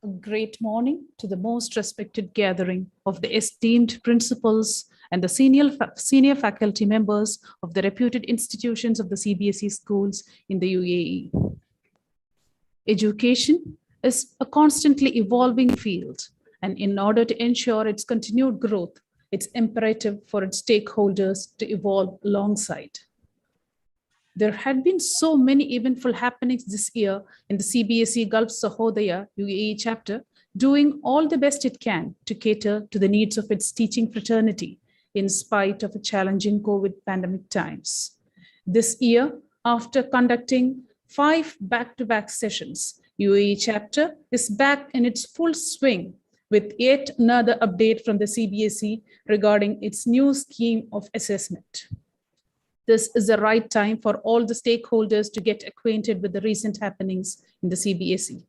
A great morning to the most respected gathering of the esteemed principals and the senior faculty members of the reputed institutions of the CBSE schools in the UAE. Education is a constantly evolving field, and in order to ensure its continued growth, it's imperative for its stakeholders to evolve alongside. There had been so many eventful happenings this year in the CBSE Gulf Sahodaya UAE chapter, doing all the best it can to cater to the needs of its teaching fraternity in spite of a challenging COVID pandemic times. This year, after conducting 5 back-to-back sessions, UAE chapter is back in its full swing with yet another update from the CBSE regarding its new scheme of assessment. This is the right time for all the stakeholders to get acquainted with the recent happenings in the CBSE.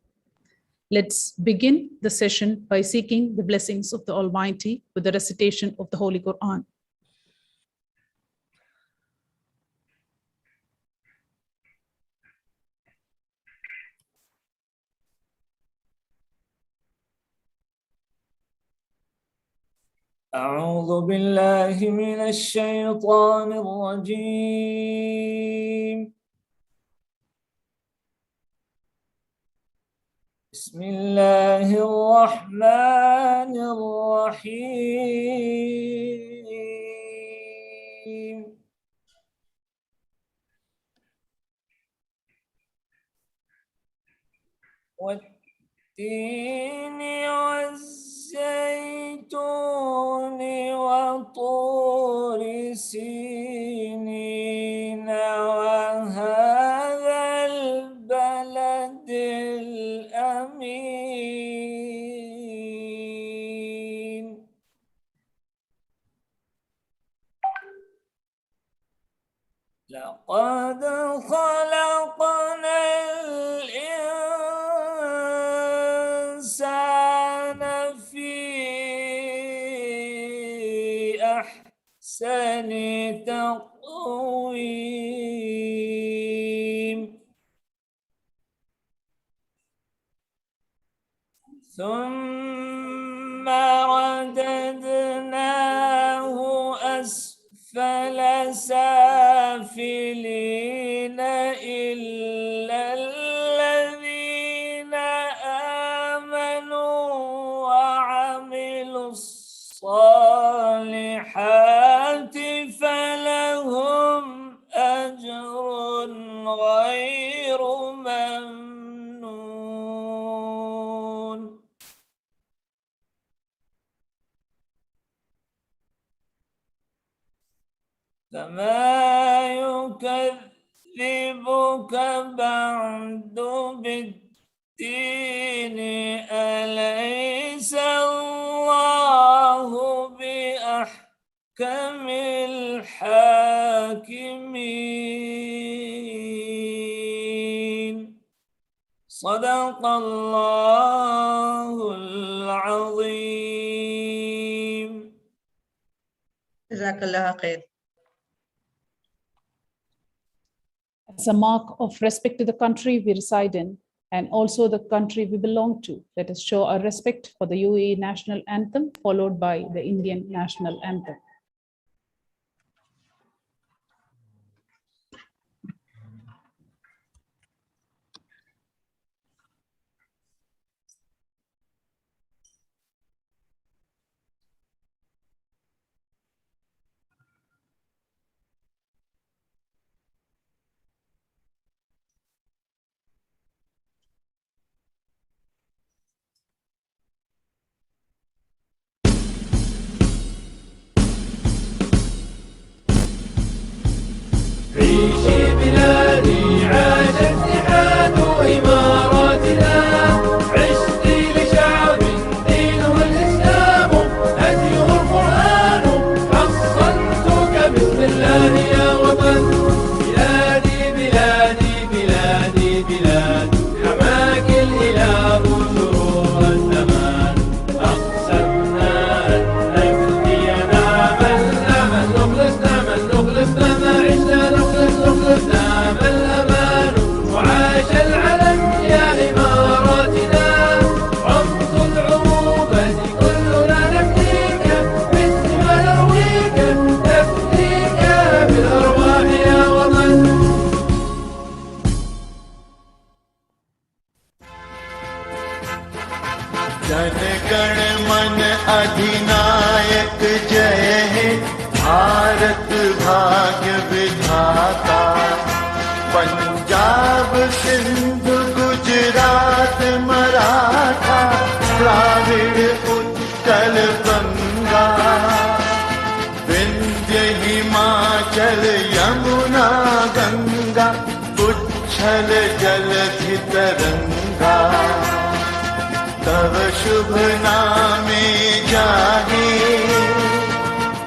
Let's begin the session by seeking the blessings of the Almighty with the recitation of the Holy Quran. أعوذ بالله من الشيطان الرجيم. بسم الله الرحمن الرحيم. والتين والزيتون وطور سينين وهذا البلد الأمين. لقد خلقنا الإنسان في أحسن تقويم ثم رددناه أسفل سافلين إلا الذين آمنوا وعملوا الصالحات فلهم أجر غير ممنون. فما يكذبك بعد بالدين أليس الله بأحكم الحاكمين. صدق الله العظيم. جزاك الله خير. As a mark of respect to the country we reside in and also the country we belong to, let us show our respect for the UAE national anthem followed by the Indian national anthem. عيشي بلادي عاش اتحاد إماراتنا عشتي لشعب دينه الإسلام هديه القرآن حصنتك بسم الله يا وطن. بلادي بلادي بلادي بلاد حماك الإله شرور الزمان. أقسمنا أن نفدينا بل نعمل نخلص نعمل نخلص ما عشنا نخلص نخلص अधिनायक जय हे भारत भाग्य विधाता। पंजाब सिंध गुजरात मराठा द्राविड़ उत्कल बंगा। विंध्य हिमाचल यमुना गंगा उच्छल जलधि तरंगा। तव शुभ नामे जागे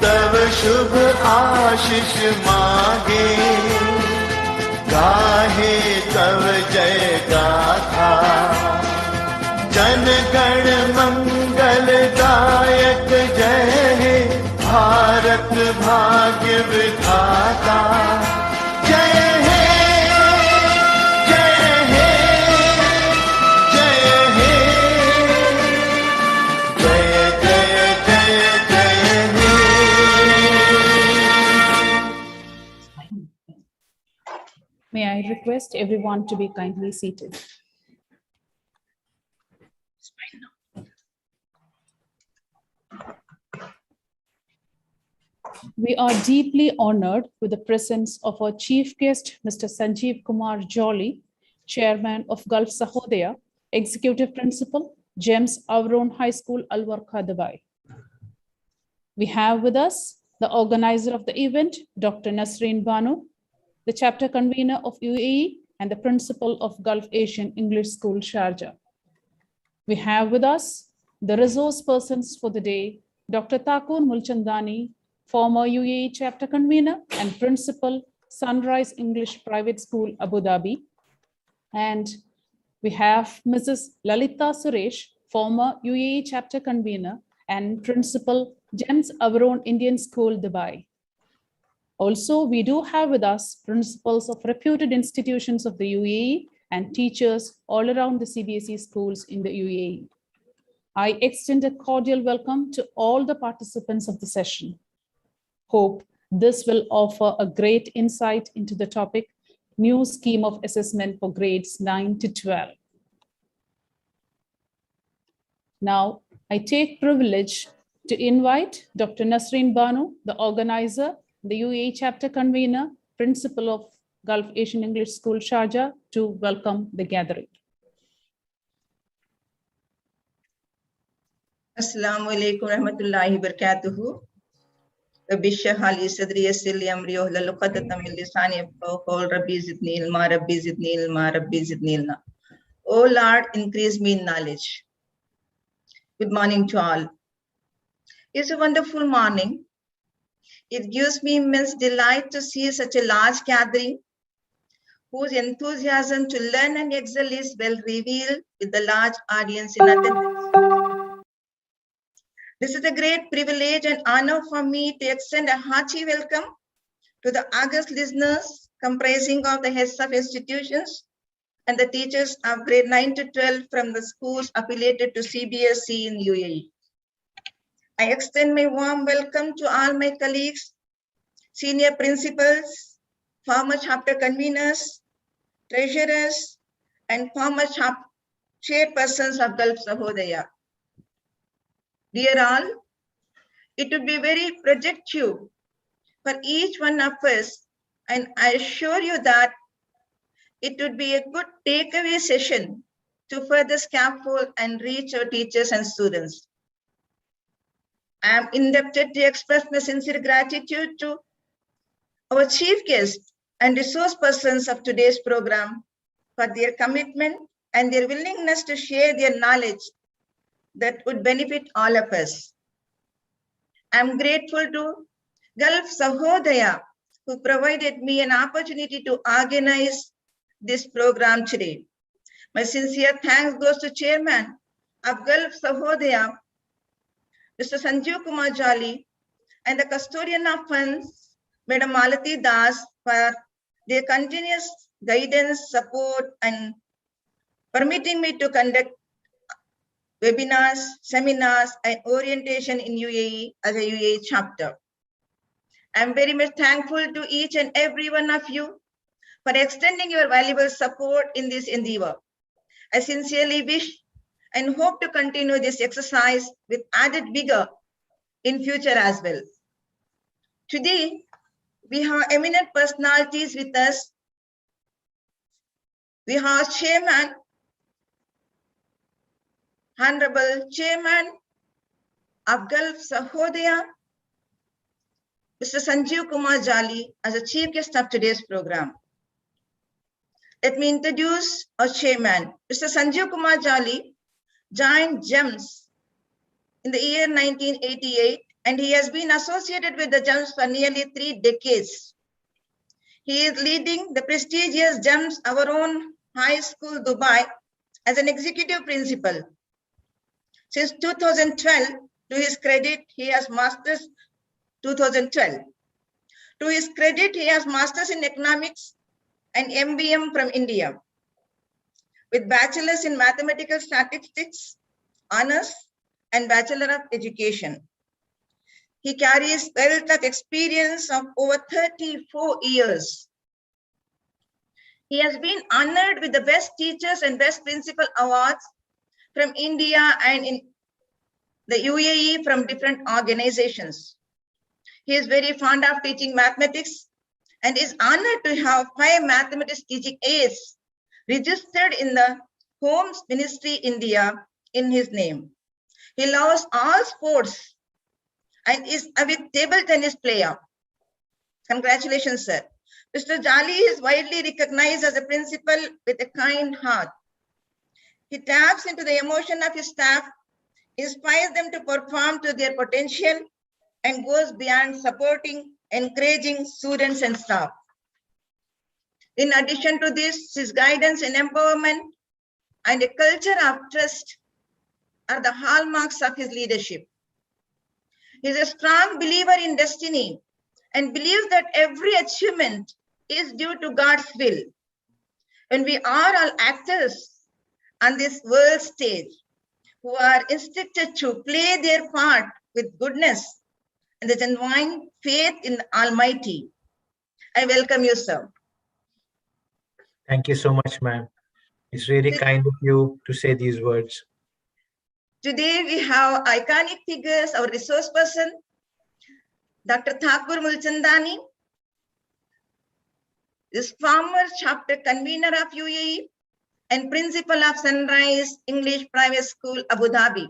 तव शुभ आशीष मागे। गाहे तव जय गाथा जन गण मंगलदायक जय हे भारत भाग्य विधाता। जय हे जय हे जय हे जय जय जय जय हे। May I request everyone to be kindly seated. We are deeply honored with the presence of our chief guest, Mr. Sanjeev Kumar Jolly, Chairman of Gulf Sahodaya, Executive Principal, James Avron High School, Alwarka, Dubai. We have with us the organizer of the event, Dr. Nasreen Banu, the chapter convener of UAE and the principal of Gulf Asian English School, Sharjah. We have with us the resource persons for the day, Dr. Thakur Mulchandani, former UAE chapter convener and principal, Sunrise English Private School, Abu Dhabi. And we have Mrs. Lalita Suresh, former UAE chapter convener and principal, James Avron Indian School, Dubai. Also, we do have with us principals of reputed institutions of the UAE and teachers all around the CBSE schools in the UAE. I extend a cordial welcome to all the participants of the session. Hope this will offer a great insight into the topic, new scheme of assessment for grades 9 to 12. Now, I take privilege to invite Dr. Nasreen Banu, the organizer, the UAE chapter convener, principal of Gulf Asian English School, Sharjah, to welcome the gathering. Assalamu alaikum rahmatullahi barakatuhu. Rabbi shrah li sadri yassir li amri wahlul 'uqdatam min lisani yafqahu Rabbi zidni ilma, Rabbi zidni ilma, Rabbi zidni ilma. Oh Lord, increase me in knowledge. Good morning to all. It's a wonderful morning. It gives me immense delight to see such a large gathering whose enthusiasm to learn and excel is well revealed with the large audience in attendance. This is a great privilege and honor for me to extend a hearty welcome to the august listeners comprising of the heads of institutions and the teachers of grade 9 to 12 from the schools affiliated to CBSE in UAE. I extend my warm welcome to all my colleagues, senior principals, former chapter conveners, treasurers, and former chairpersons of Gulf Sahodaya. Dear all, it would be very productive for each one of us, and I assure you that it would be a good takeaway session to further scaffold and reach our teachers and students. I am indebted to express my sincere gratitude to our chief guest and resource persons of today's program for their commitment and their willingness to share their knowledge that would benefit all of us. I am grateful to Gulf Sahodaya, who provided me an opportunity to organize this program today. My sincere thanks goes to Chairman of Gulf Sahodaya, Mr. Sanjeev Kumar Jolly, and the custodian of funds, Madam Malati Das, for their continuous guidance, support, and permitting me to conduct webinars, seminars, and orientation in UAE as a UAE chapter. I am very much thankful to each and every one of you for extending your valuable support in this endeavor. I sincerely wish and hope to continue this exercise with added vigor in future as well. Today, we have eminent personalities with us. We have Chairman, Honorable Chairman of Gulf Sahodaya, Mr. Sanjeev Kumar Jali, as a chief guest of today's program. Let me introduce our chairman. Mr. Sanjeev Kumar Jali joined GEMS in the year 1988, and he has been associated with the GEMS for nearly 3 decades. He is leading the prestigious GEMS, our own high school, Dubai, as an executive principal. Since 2012, to his credit, he has masters 2012. To his credit, he has masters in economics and MBM from India, with bachelor's in mathematical statistics, honors, and bachelor of education. He carries wealth of experience of over 34 years. He has been honored with the Best Teachers and Best Principal awards from India and in the UAE from different organizations. He is very fond of teaching mathematics and is honored to have 5 mathematics teaching aids registered in the Home Ministry India in his name. He loves all sports and is a avid table tennis player. Congratulations, sir. Mr. Jali is widely recognized as a principal with a kind heart. He taps into the emotion of his staff, inspires them to perform to their potential, and goes beyond supporting, encouraging students and staff. In addition to this, his guidance and empowerment and a culture of trust are the hallmarks of his leadership. He is a strong believer in destiny and believes that every achievement is due to God's will. When we are all actors on this world stage who are instructed to play their part with goodness and the genuine faith in the Almighty. I welcome you, sir. Thank you so much, ma'am. It's really kind of you to say these words. Today we have iconic figures, our resource person, Dr. Thakur Mulchandani, is former chapter convener of UAE and principal of Sunrise English Private School, Abu Dhabi,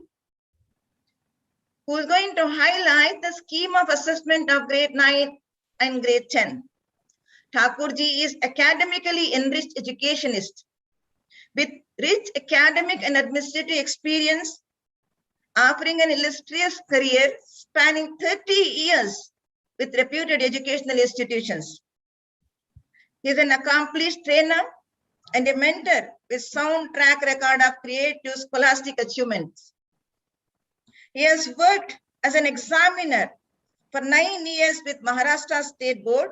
who is going to highlight the scheme of assessment of grade 9 and grade 10. Thakurji is academically enriched educationist with rich academic and administrative experience, offering an illustrious career spanning 30 years with reputed educational institutions. He is an accomplished trainer and a mentor with sound track record of creative scholastic achievements. He has worked as an examiner for 9 years with Maharashtra State Board,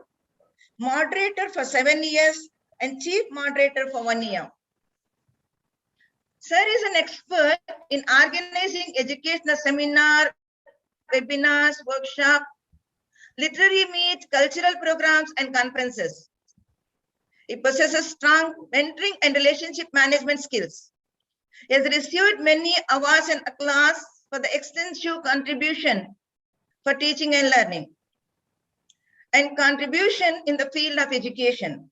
moderator for 7 years, and chief moderator for 1 year. Sir is an expert in organizing educational seminar, webinars, workshops, literary meets, cultural programs, and conferences. He possesses strong mentoring and relationship management skills. He has received many awards and accolades for the extensive contribution for teaching and learning and contribution in the field of education.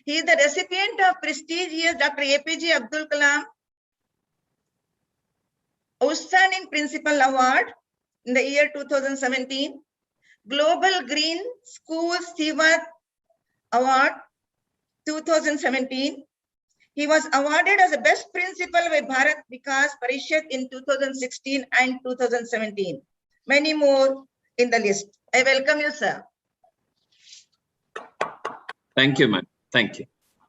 He is the recipient of prestigious Dr. APJ Abdul Kalam Outstanding Principal Award in the year 2017, Global Green School Steward Award 2017. He was awarded as the best principal by Bharat Vikas Parishad in 2016 and 2017. Many more in the list. I welcome you, sir. Thank you, ma'am. Thank you.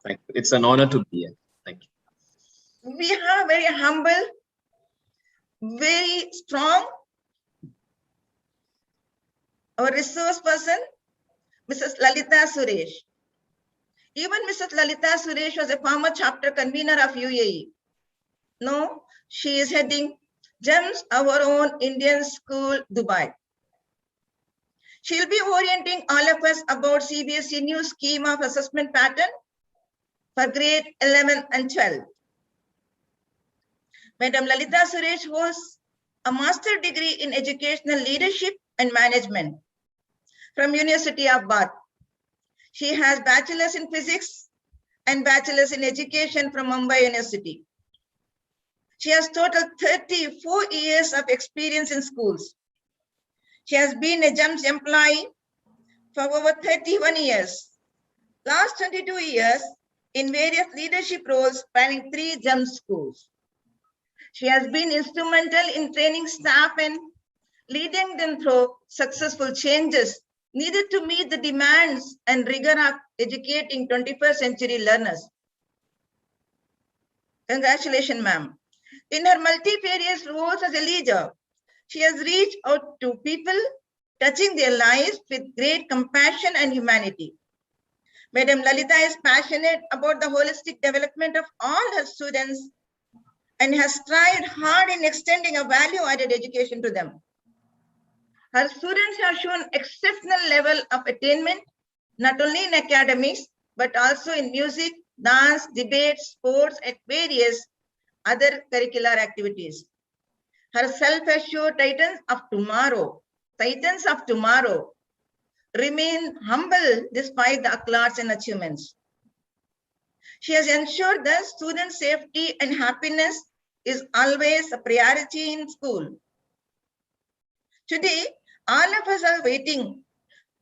Thank you. It's an honor to be here. Thank you. We have very humble, very strong, our resource person, Mrs. Lalita Suresh. Even Mrs. Lalita Suresh was a former chapter convener of UAE. No, she is heading GEMS, our own Indian school, Dubai. She'll be orienting all of us about CBSE new scheme of assessment pattern for grade 11 and 12. Madam Lalita Suresh holds a master's degree in educational leadership and management from University of Bath. She has bachelor's in physics and bachelor's in education from Mumbai University. She has total 34 years of experience in schools. She has been a GEMS employee for over 31 years. Last 22 years in various leadership roles spanning 3 GEMS schools. She has been instrumental in training staff and leading them through successful changes needed to meet the demands and rigor of educating 21st century learners. Congratulations, ma'am. In her multifarious roles as a leader, she has reached out to people, touching their lives with great compassion and humanity. Madam Lalita is passionate about the holistic development of all her students and has strived hard in extending a value-added education to them. Her students have shown exceptional level of attainment, not only in academics, but also in music, dance, debate, sports, and various other curricular activities. Her self-assured titans of tomorrow remain humble despite the accolades and achievements. She has ensured that student safety and happiness is always a priority in school. Today, all of us are waiting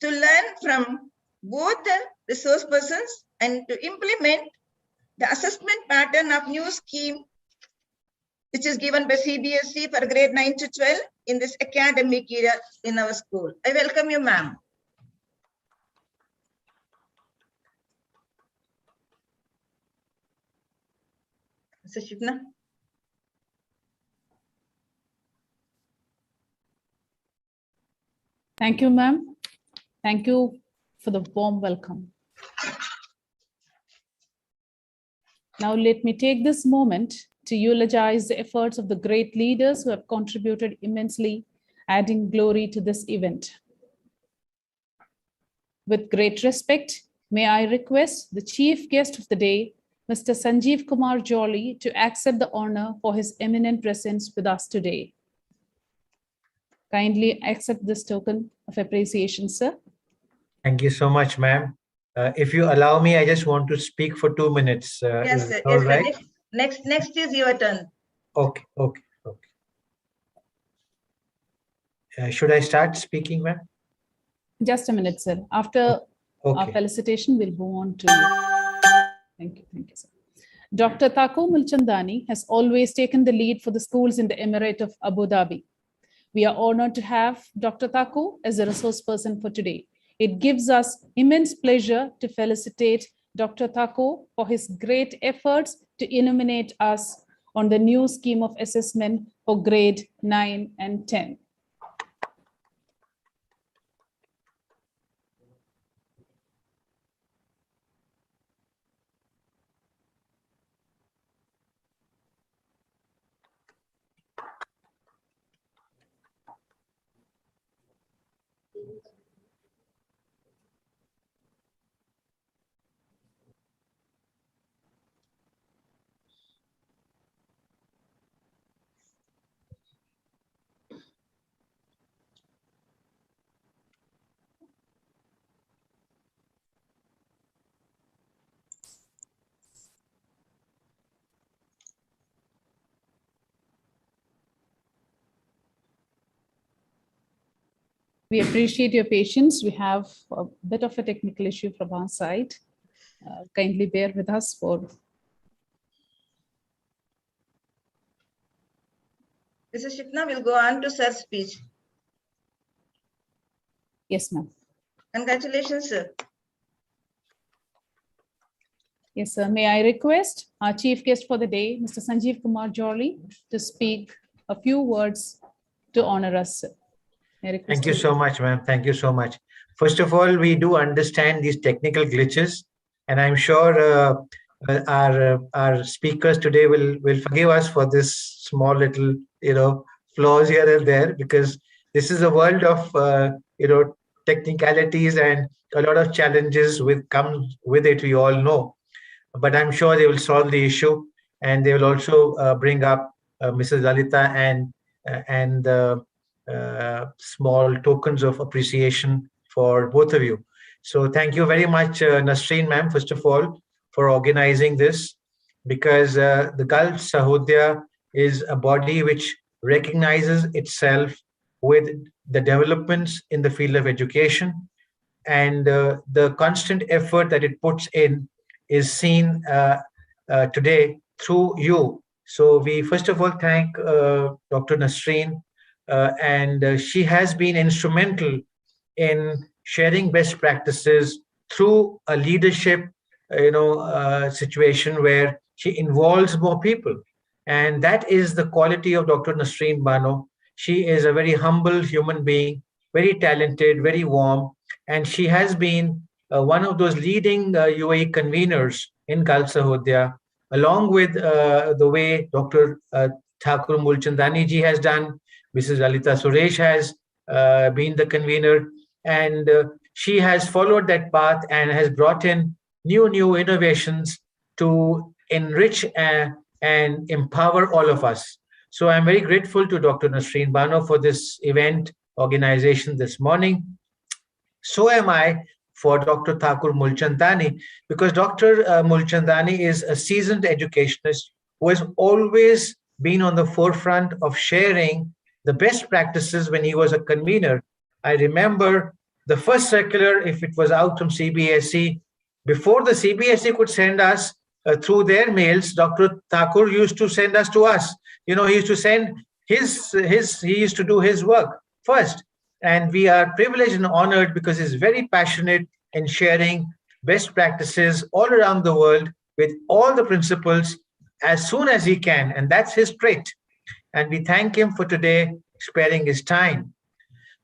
to learn from both the resource persons and to implement the assessment pattern of new scheme, which is given by CBSE for grade 9 to 12 in this academic year in our school. I welcome you, ma'am. Mr. Shivna. Thank you, ma'am. Thank you for the warm welcome. Now let me take this moment to eulogize the efforts of the great leaders who have contributed immensely, adding glory to this event. With great respect, may I request the chief guest of the day, Mr. Sanjeev Kumar Jolly, to accept the honor for his eminent presence with us today. Kindly accept this token of appreciation, sir. Thank you so much, ma'am. If you allow me, I just want to speak for 2 minutes. Yes, Is sir. it all Yes, right? sir. Next is your turn. Okay. Should I start speaking, ma'am? Just a minute, sir. After our Okay. felicitation, we'll move on to you. Thank you, sir. Dr. Tako Mulchandani has always taken the lead for the schools in the Emirate of Abu Dhabi. We are honored to have Dr. Tako as a resource person for today. It gives us immense pleasure to felicitate Dr. Tako for his great efforts to illuminate us on the new scheme of assessment for grade 9 and 10. We appreciate your patience. We have a bit of a technical issue from our side. Kindly bear with us for. Mr. Shipna will go on to sir's speech. Yes, ma'am. Congratulations, sir. Yes, sir. May I request our chief guest for the day, Mr. Sanjeev Kumar Jolly, to speak a few words to honor us, sir. Thank you so much, ma'am. Thank you so much. First of all, we do understand these technical glitches, and I'm sure our speakers today will forgive us for this small little flaws here and there, because this is a world of technicalities and a lot of challenges come with it. We all know, but I'm sure they will solve the issue, and they will also bring up Mrs. Lalita and and small tokens of appreciation for both of you. So thank you very much, Nasreen ma'am, first of all, for organizing this, because the Gulf Sahodaya is a body which recognizes itself with the developments in the field of education, and the constant effort that it puts in is seen today through you. So we first of all thank Dr. Nasreen, and she has been instrumental in sharing best practices through a leadership situation where she involves more people. And that is the quality of Dr. Nasreen Bano. She is a very humble human being, very talented, very warm, and she has been one of those leading UAE conveners in Gulf Sahodaya, along with the way Dr. Thakur Mulchandani ji has done. Mrs. Lalita Suresh has been the convener, and she has followed that path and has brought in new innovations to enrich and empower all of us. So I'm very grateful to Dr. Nasreen Bano for this event organization this morning. So am I for Dr. Thakur Mulchandani, because Dr. Mulchandani is a seasoned educationist who has always been on the forefront of sharing the best practices when he was a convener. I remember the first circular, if it was out from CBSE, before the CBSE could send us through their mails, Dr. Thakur used to send us to us. He used to send he used to do his work first. And we are privileged and honored because he's very passionate in sharing best practices all around the world with all the principals as soon as he can. And that's his trait. And we thank him for today sparing his time.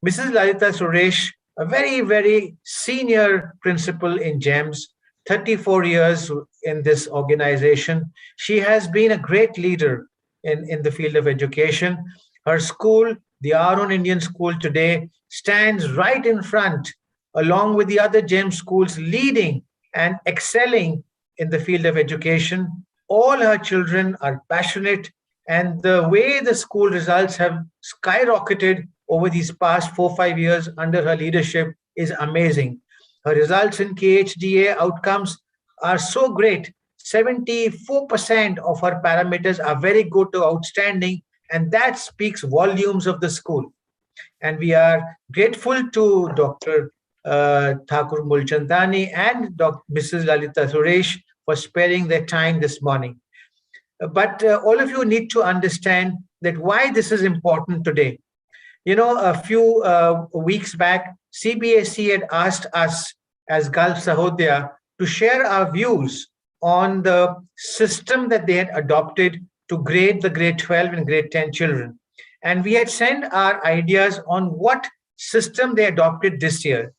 Mrs. Lalita Suresh, a very, very senior principal in GEMS, 34 years in this organization. She has been a great leader in the field of education. Her school, the Our Own Indian School today, stands right in front, along with the other GEMS schools, leading and excelling in the field of education. All her children are passionate, and the way the school results have skyrocketed over these past 4-5 years under her leadership is amazing. Her results in KHDA outcomes are so great. 74% of her parameters are very good to outstanding, and that speaks volumes of the school. And we are grateful to Dr. Thakur Mulchandani and Mrs. Lalita Suresh for sparing their time this morning. But all of you need to understand that why this is important today. A few weeks back, CBSE had asked us as Gulf Sahodaya to share our views on the system that they had adopted to grade the grade 12 and grade 10 children. And we had sent our ideas on what system they adopted this year.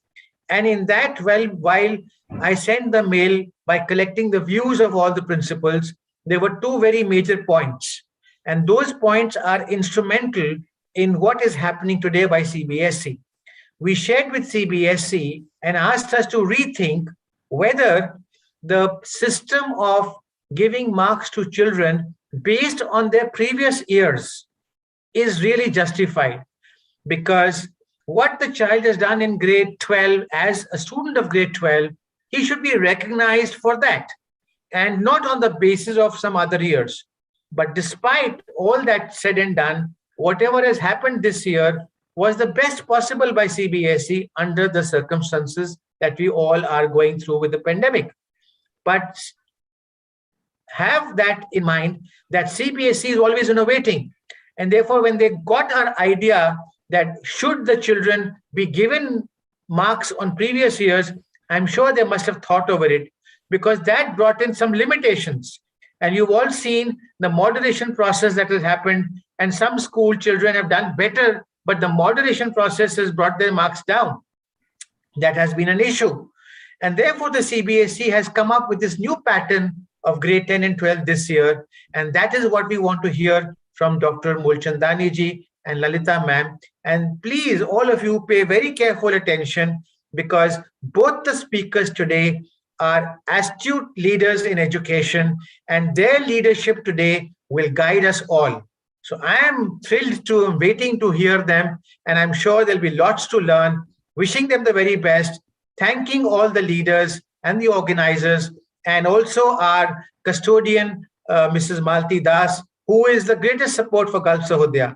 And in that, while I sent the mail by collecting the views of all the principals, there were two very major points. And those points are instrumental in what is happening today by CBSE. We shared with CBSE and asked us to rethink whether the system of giving marks to children based on their previous years is really justified. Because what the child has done in grade 12 as a student of grade 12, he should be recognized for that and not on the basis of some other years. But despite all that said and done, whatever has happened this year was the best possible by CBSE under the circumstances that we all are going through with the pandemic. But have that in mind that CBSE is always innovating. And therefore, when they got our idea that should the children be given marks on previous years, I'm sure they must have thought over it, because that brought in some limitations. And you've all seen the moderation process that has happened, and some school children have done better, but the moderation process has brought their marks down. That has been an issue. And therefore, the CBSE has come up with this new pattern of grade 10 and 12 this year. And that is what we want to hear from Dr. Mulchandani ji and Lalita ma'am. And please, all of you pay very careful attention, because both the speakers today are astute leaders in education, and their leadership today will guide us all. So I am thrilled to waiting to hear them, and I'm sure there'll be lots to learn. Wishing them the very best, thanking all the leaders and the organizers, and also our custodian, Mrs. Malti Das, who is the greatest support for Gulf Sahodaya.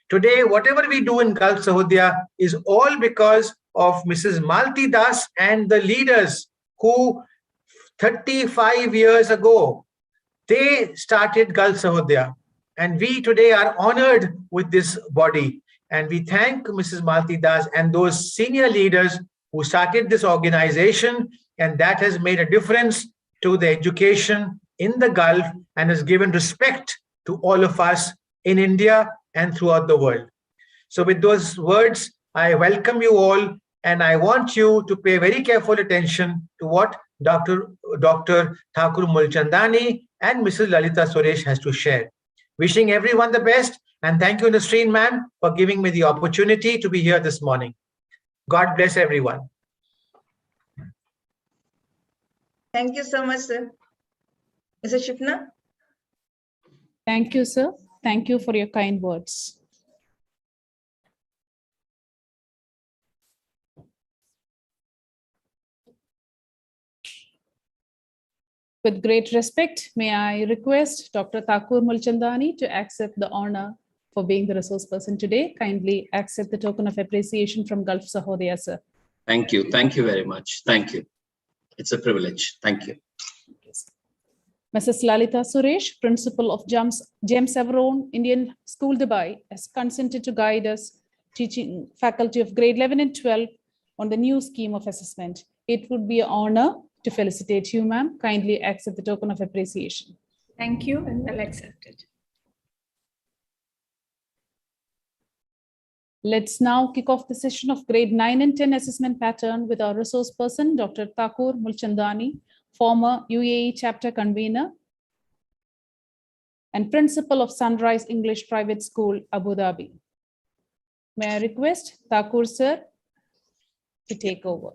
Today, whatever we do in Gulf Sahodaya is all because of Mrs. Malti Das and the leaders who 35 years ago, they started Gulf Sahodaya. And we today are honored with this body. And we thank Mrs. Malti Das and those senior leaders who started this organization. And that has made a difference to the education in the Gulf and has given respect to all of us in India and throughout the world. So with those words, I welcome you all. And I want you to pay very careful attention to what Dr. Thakur Mulchandani and Mrs. Lalita Suresh has to share. Wishing everyone the best, and thank you, Nasreen ma'am, for giving me the opportunity to be here this morning. God bless everyone. Thank you so much, sir. Is it Shipna? Thank you, sir. Thank you for your kind words. With great respect, may I request Dr. Thakur Mulchandani to accept the honor for being the resource person today. Kindly accept the token of appreciation from Gulf Sahodaya, sir. Thank you. Thank you very much. Thank you. It's a privilege. Thank you. Mrs. Lalita Suresh, Principal of James Savron Indian School, Dubai, has consented to guide us, teaching faculty of grade 11 and 12 on the new scheme of assessment. It would be an honor to felicitate you, ma'am. Kindly accept the token of appreciation. Thank you, and well accepted. Let's now kick off the session of grade 9 and 10 assessment pattern with our resource person, Dr. Thakur Mulchandani, former UAE chapter convener and principal of Sunrise English Private School, Abu Dhabi. May I request Thakur sir to take over.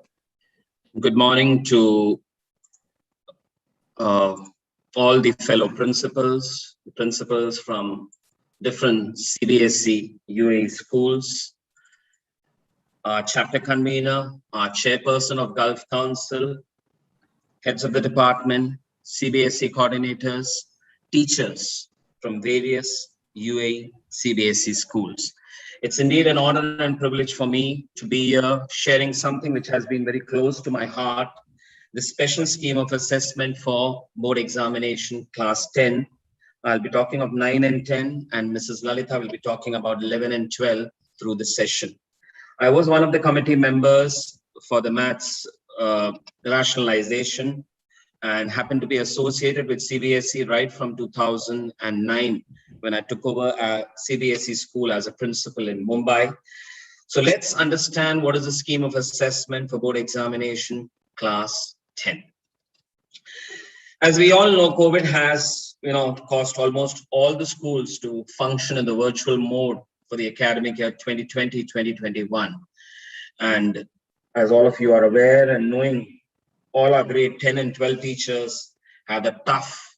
Good morning to all the fellow principals from different CBSE UAE schools, our chapter convener, our chairperson of Gulf Council, heads of the department, CBSE coordinators, teachers from various UAE CBSE schools. It's indeed an honor and privilege for me to be here sharing something which has been very close to my heart, the special scheme of assessment for board examination class 10. I'll be talking of 9 and 10, and Mrs. Lalita will be talking about 11 and 12 through the session. I was one of the committee members for the maths rationalization and happened to be associated with CBSE right from 2009 when I took over a CBSE school as a principal in Mumbai. So let's understand what is the scheme of assessment for board examination class 10. As we all know, COVID has caused almost all the schools to function in the virtual mode for the academic year 2020-2021. And as all of you are aware and knowing, all our grade 10 and 12 teachers have the tough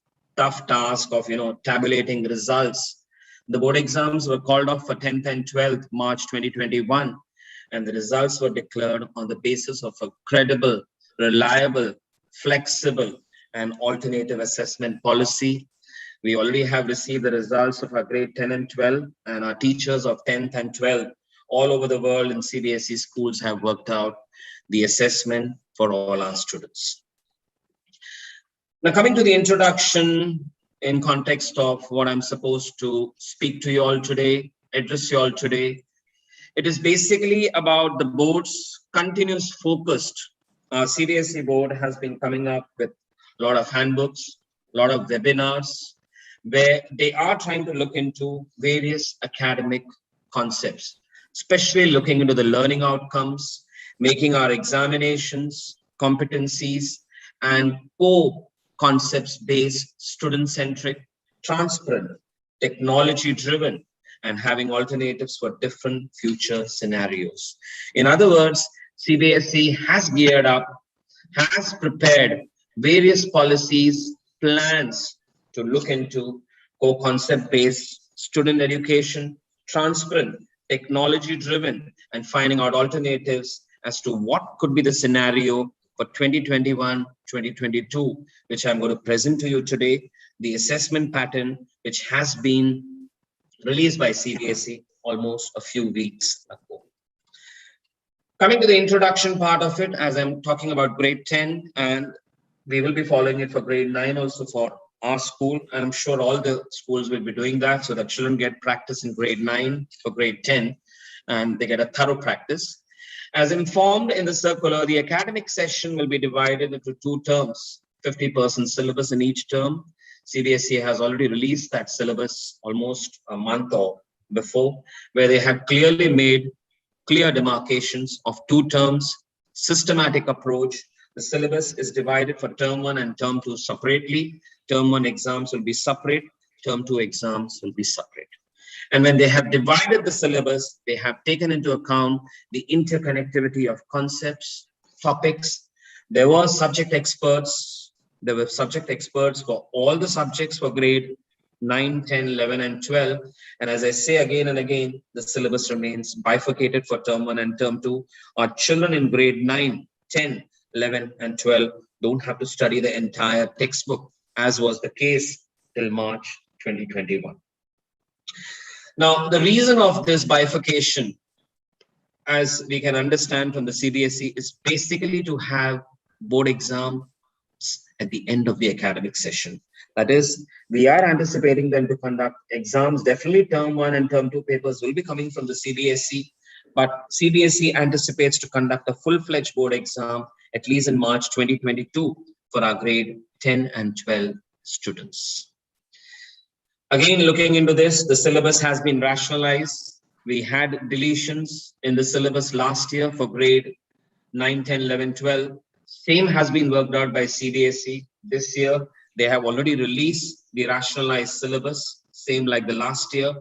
task of tabulating results. The board exams were called off for 10th and 12th March 2021, and the results were declared on the basis of a credible, reliable, flexible, and alternative assessment policy. We already have received the results of our grade 10 and 12, and our teachers of 10th and 12th all over the world in CBSE schools have worked out the assessment for all our students. Now, coming to the introduction in context of what I'm supposed to speak to you all today, address you all today, it is basically about the board's continuous focused. Our CBSE board has been coming up with a lot of handbooks, a lot of webinars, where they are trying to look into various academic concepts, especially looking into the learning outcomes, making our examinations, competencies, and core concepts based, student-centric, transparent, technology-driven, and having alternatives for different future scenarios. In other words, CBSE has geared up, has prepared various policies, plans to look into core concept-based student education, transparent, technology driven, and finding out alternatives as to what could be the scenario for 2021-2022, which I'm going to present to you today, the assessment pattern, which has been released by CBSE almost a few weeks ago. Coming to the introduction part of it, as I'm talking about grade 10, and we will be following it for grade 9 also for our school. And I'm sure all the schools will be doing that so that children get practice in grade 9 for grade 10, and they get a thorough practice. As informed in the circular, the academic session will be divided into 2 terms, 50% syllabus in each term. CBSE has already released that syllabus almost a month or before, where they have clearly made clear demarcations of 2 terms, systematic approach. The syllabus is divided for term 1 and term 2 separately. Term 1 exams will be separate, term 2 exams will be separate. And when they have divided the syllabus, they have taken into account the interconnectivity of concepts, topics. There were subject experts. There were subject experts for all the subjects for grade 9, 10, 11, and 12. And as I say again and again, the syllabus remains bifurcated for term 1 and term 2. Our children in grade 9, 10, 11, and 12 don't have to study the entire textbook, as was the case till March 2021. Now, the reason of this bifurcation, as we can understand from the CBSE, is basically to have board exams at the end of the academic session. That is, we are anticipating them to conduct exams. Definitely term 1 and term 2 papers will be coming from the CBSE, but CBSE anticipates to conduct a full-fledged board exam at least in March 2022 for our grade 10 and 12 students. Again, looking into this, the syllabus has been rationalized. We had deletions in the syllabus last year for grade 9, 10, 11, 12. Same has been worked out by CBSE this year. They have already released the rationalized syllabus, same like the last year.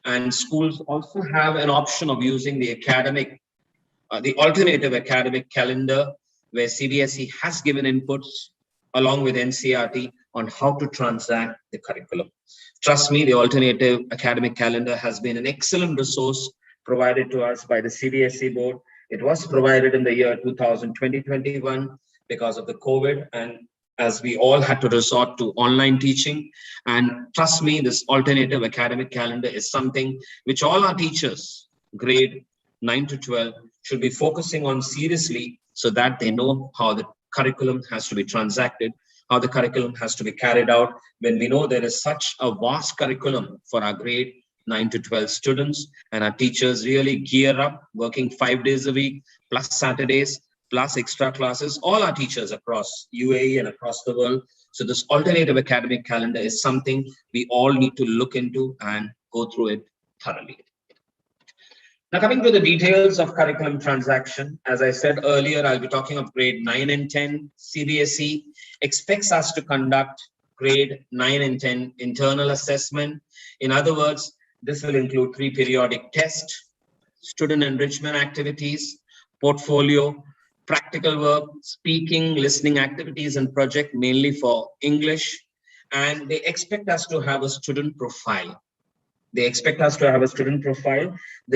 And schools also have an option of using the academic, the alternative academic calendar, where CBSE has given inputs along with NCERT on how to transact the curriculum. Trust me, the alternative academic calendar has been an excellent resource provided to us by the CBSE board. It was provided in the year 2020-21 because of the COVID, and as we all had to resort to online teaching. And trust me, this alternative academic calendar is something which all our teachers, grade 9 to 12, should be focusing on seriously so that they know how the curriculum has to be transacted, how the curriculum has to be carried out. When we know there is such a vast curriculum for our grade 9 to 12 students, and our teachers really gear up, working 5 days a week, plus Saturdays, plus extra classes, all our teachers across UAE and across the world. So this alternative academic calendar is something we all need to look into and go through it thoroughly. Now, coming to the details of curriculum transaction, as I said earlier, I'll be talking of grade 9 and 10. CBSE expects us to conduct grade 9 and 10 internal assessment. In other words, this will include 3 periodic tests, student enrichment activities, portfolio, practical work, speaking, listening activities, and project mainly for English. And they expect us to have a student profile. The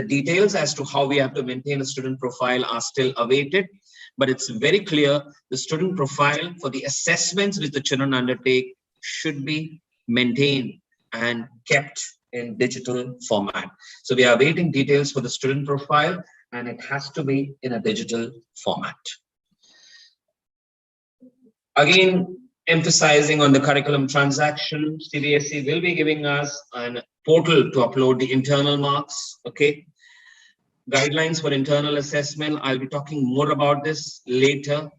details as to how we have to maintain a student profile are still awaited, but it's very clear the student profile for the assessments which the children undertake should be maintained and kept in digital format. So we are awaiting details for the student profile, and it has to be in a digital format. Again, emphasizing on the curriculum transaction, CBSE will be giving us a portal to upload the internal marks, okay? Guidelines for internal assessment, I'll be talking more about this later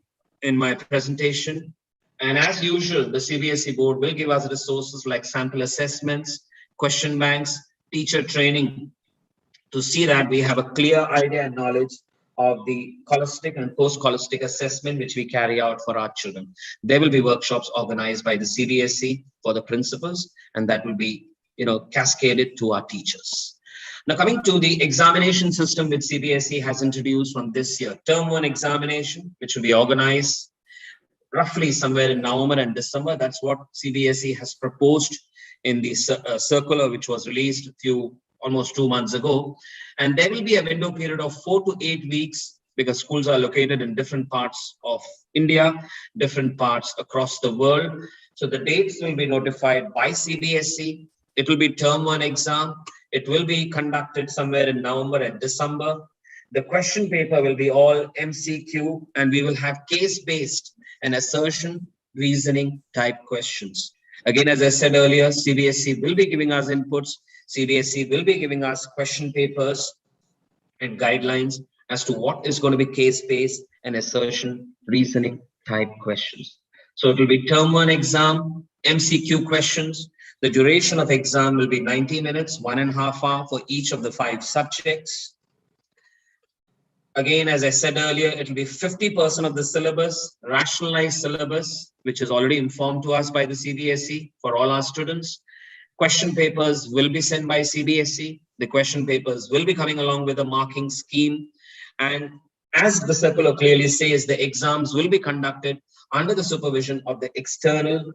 in my presentation. And as usual, the CBSE board will give us resources like sample assessments, question banks, teacher training, to see that we have a clear idea and knowledge of the scholastic and post-scholastic assessment which we carry out for our children. There will be workshops organized by the CBSE for the principals, and that will be, cascaded to our teachers. Now, coming to the examination system which CBSE has introduced from this year, term 1 examination, which will be organized roughly somewhere in November and December. That's what CBSE has proposed in the circular which was released almost 2 months ago. And there will be a window period of 4 to 8 weeks, because schools are located in different parts of India, different parts across the world. So the dates will be notified by CBSE. It will be term 1 exam. It will be conducted somewhere in November and December. The question paper will be all MCQ, and we will have case-based and assertion reasoning type questions. Again, as I said earlier, CBSE will be giving us inputs. CBSE will be giving us question papers and guidelines as to what is going to be case-based and assertion reasoning type questions. So it will be term 1 exam, MCQ questions. The duration of exam will be 90 minutes, 1.5 hours for each of the 5 subjects. Again, as I said earlier, it will be 50% of the syllabus, rationalized syllabus, which is already informed to us by the CBSE for all our students. Question papers will be sent by CBSE. The question papers will be coming along with a marking scheme. And as the circular clearly says, the exams will be conducted under the supervision of the external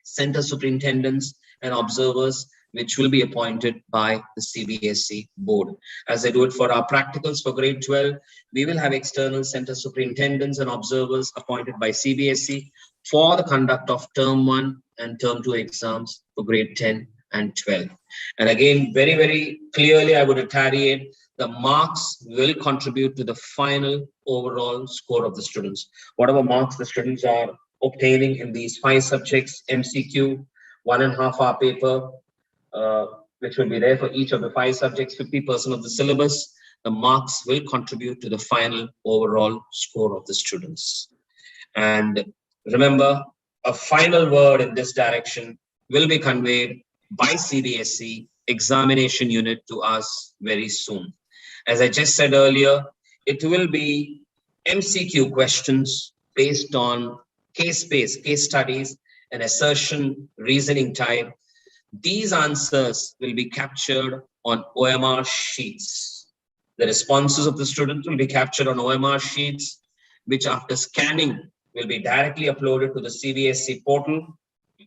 center superintendents and observers, which will be appointed by the CBSE board. As they do it for our practicals for grade 12, we will have external center superintendents and observers appointed by CBSE for the conduct of term 1 and term 2 exams for grade 10 and 12. And again, very, very clearly, I would reiterate, the marks will contribute to the final overall score of the students. Whatever marks the students are obtaining in these 5 subjects, MCQ, 1.5 hour paper, which will be there for each of the 5 subjects, 50% of the syllabus, the marks will contribute to the final overall score of the students. And remember, a final word in this direction will be conveyed by CBSE examination unit to us very soon. As I just said earlier, it will be MCQ questions based on case-based, case studies, and assertion reasoning type. These answers will be captured on OMR sheets. The responses of the students will be captured on OMR sheets, which after scanning will be directly uploaded to the CBSE portal.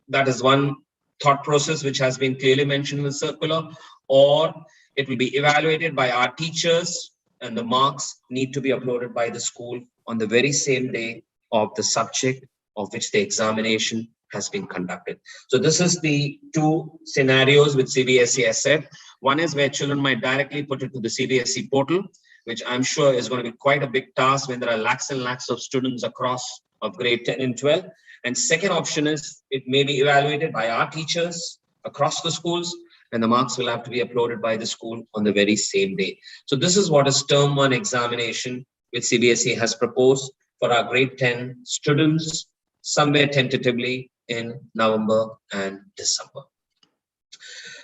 That is one thought process which has been clearly mentioned in the circular. Or it will be evaluated by our teachers, and the marks need to be uploaded by the school on the very same day of the subject of which the examination has been conducted. So this is the 2 scenarios which CBSE has said. One is where children might directly put it to the CBSE portal, which I'm sure is going to be quite a big task when there are lakhs and lakhs of students across of grade 10 and 12. And second option is it may be evaluated by our teachers across the schools, and the marks will have to be uploaded by the school on the very same day. So this is what is term 1 examination which CBSE has proposed for our grade 10 students somewhere tentatively in November and December.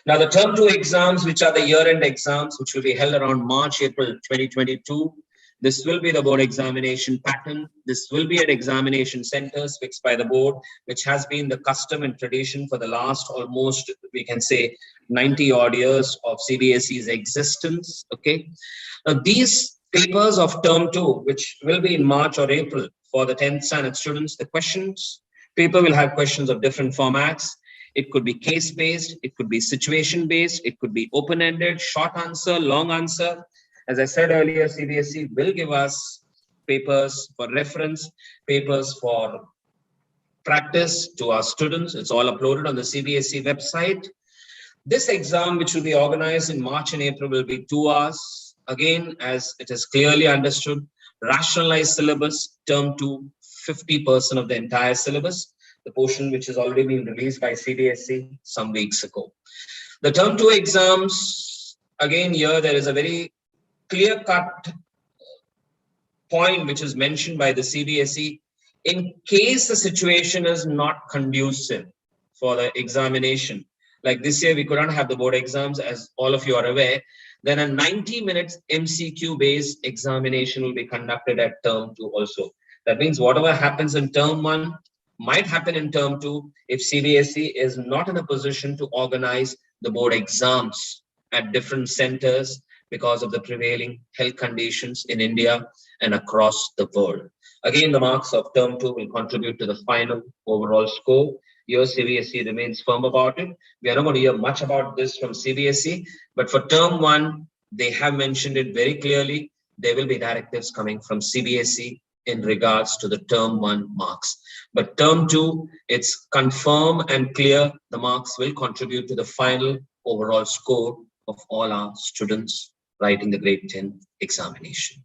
Now the term 2 exams, which are the year-end exams, which will be held around March, April 2022. This will be the board examination pattern. This will be at examination centers fixed by the board, which has been the custom and tradition for the last almost, we can say, 90 odd years of CBSE's existence. Okay. Now, these papers of term 2, which will be in March or April for the 10th standard students, the questions paper will have questions of different formats. It could be case-based, it could be situation-based, it could be open-ended, short answer, long answer. As I said earlier, CBSE will give us papers for reference, papers for practice to our students. It's all uploaded on the CBSE website. This exam, which will be organized in March and April, will be 2 hours. Again, as it is clearly understood, rationalized syllabus, term 2, 50% of the entire syllabus, the portion which has already been released by CBSE some weeks ago. The term 2 exams, again, here there is a very clear-cut point which is mentioned by the CBSE. In case the situation is not conducive for the examination, like this year we couldn't have the board exams, as all of you are aware, then a 90 minutes MCQ based examination will be conducted at term 2 also. That means whatever happens in term 1 might happen in term 2 if CBSE is not in a position to organize the board exams at different centers because of the prevailing health conditions in India and across the world. Again, the marks of term 2 will contribute to the final overall score. Your CBSE remains firm about it. We are not going to hear much about this from CBSE, but for term 1, they have mentioned it very clearly. There will be directives coming from CBSE in regards to the term 1 marks. But term 2, it's confirmed and clear the marks will contribute to the final overall score of all our students writing the grade 10 examination.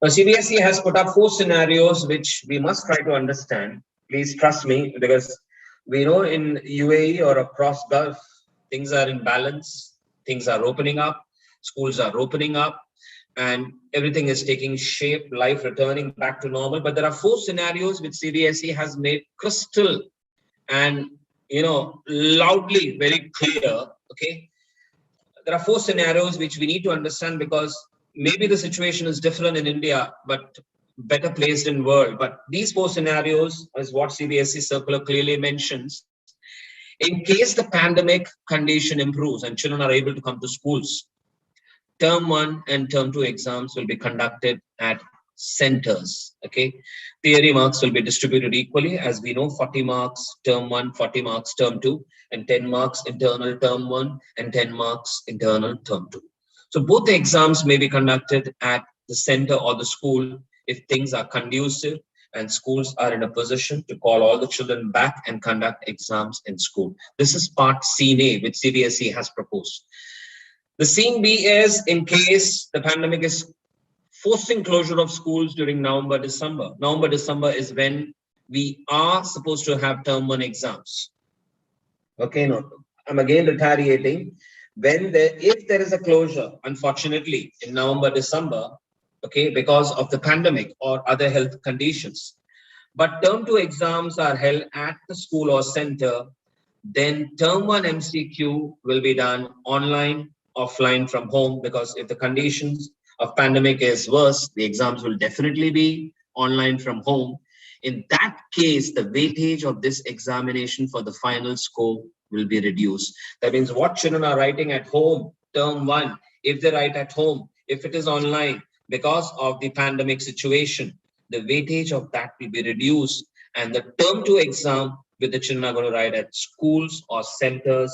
Now, CBSE has put up 4 scenarios which we must try to understand. Please trust me, because we know in UAE or across Gulf, things are in balance, things are opening up, schools are opening up, and everything is taking shape, life returning back to normal. But there are 4 scenarios which CBSE has made crystal and, loudly very clear, okay? There are 4 scenarios which we need to understand, because maybe the situation is different in India, but better placed in world. But these 4 scenarios is what CBSE circular clearly mentions. In case the pandemic condition improves and children are able to come to schools, term 1 and term 2 exams will be conducted at centers. Okay, theory marks will be distributed equally, as we know, 40 marks term 1, 40 marks term 2, and 10 marks internal term 1 and 10 marks internal term 2. So both the exams may be conducted at the center or the school if things are conducive and schools are in a position to call all the children back and conduct exams in school. This is part Scene A, which CBSE has proposed. The Scene B is in case the pandemic is forcing closure of schools during November, December. November, December is when we are supposed to have term 1 exams. Okay, no, I'm again retaliating. If there is a closure, unfortunately, in November, December, okay, because of the pandemic or other health conditions, but term 2 exams are held at the school or center, then term 1 MCQ will be done online, offline, from home, because if the conditions of pandemic is worse, the exams will definitely be online from home. In that case, the weightage of this examination for the final score will be reduced. That means what children are writing at home, term 1, if they write at home, if it is online, because of the pandemic situation, the weightage of that will be reduced, and the term 2 exam which the children are going to write at schools or centers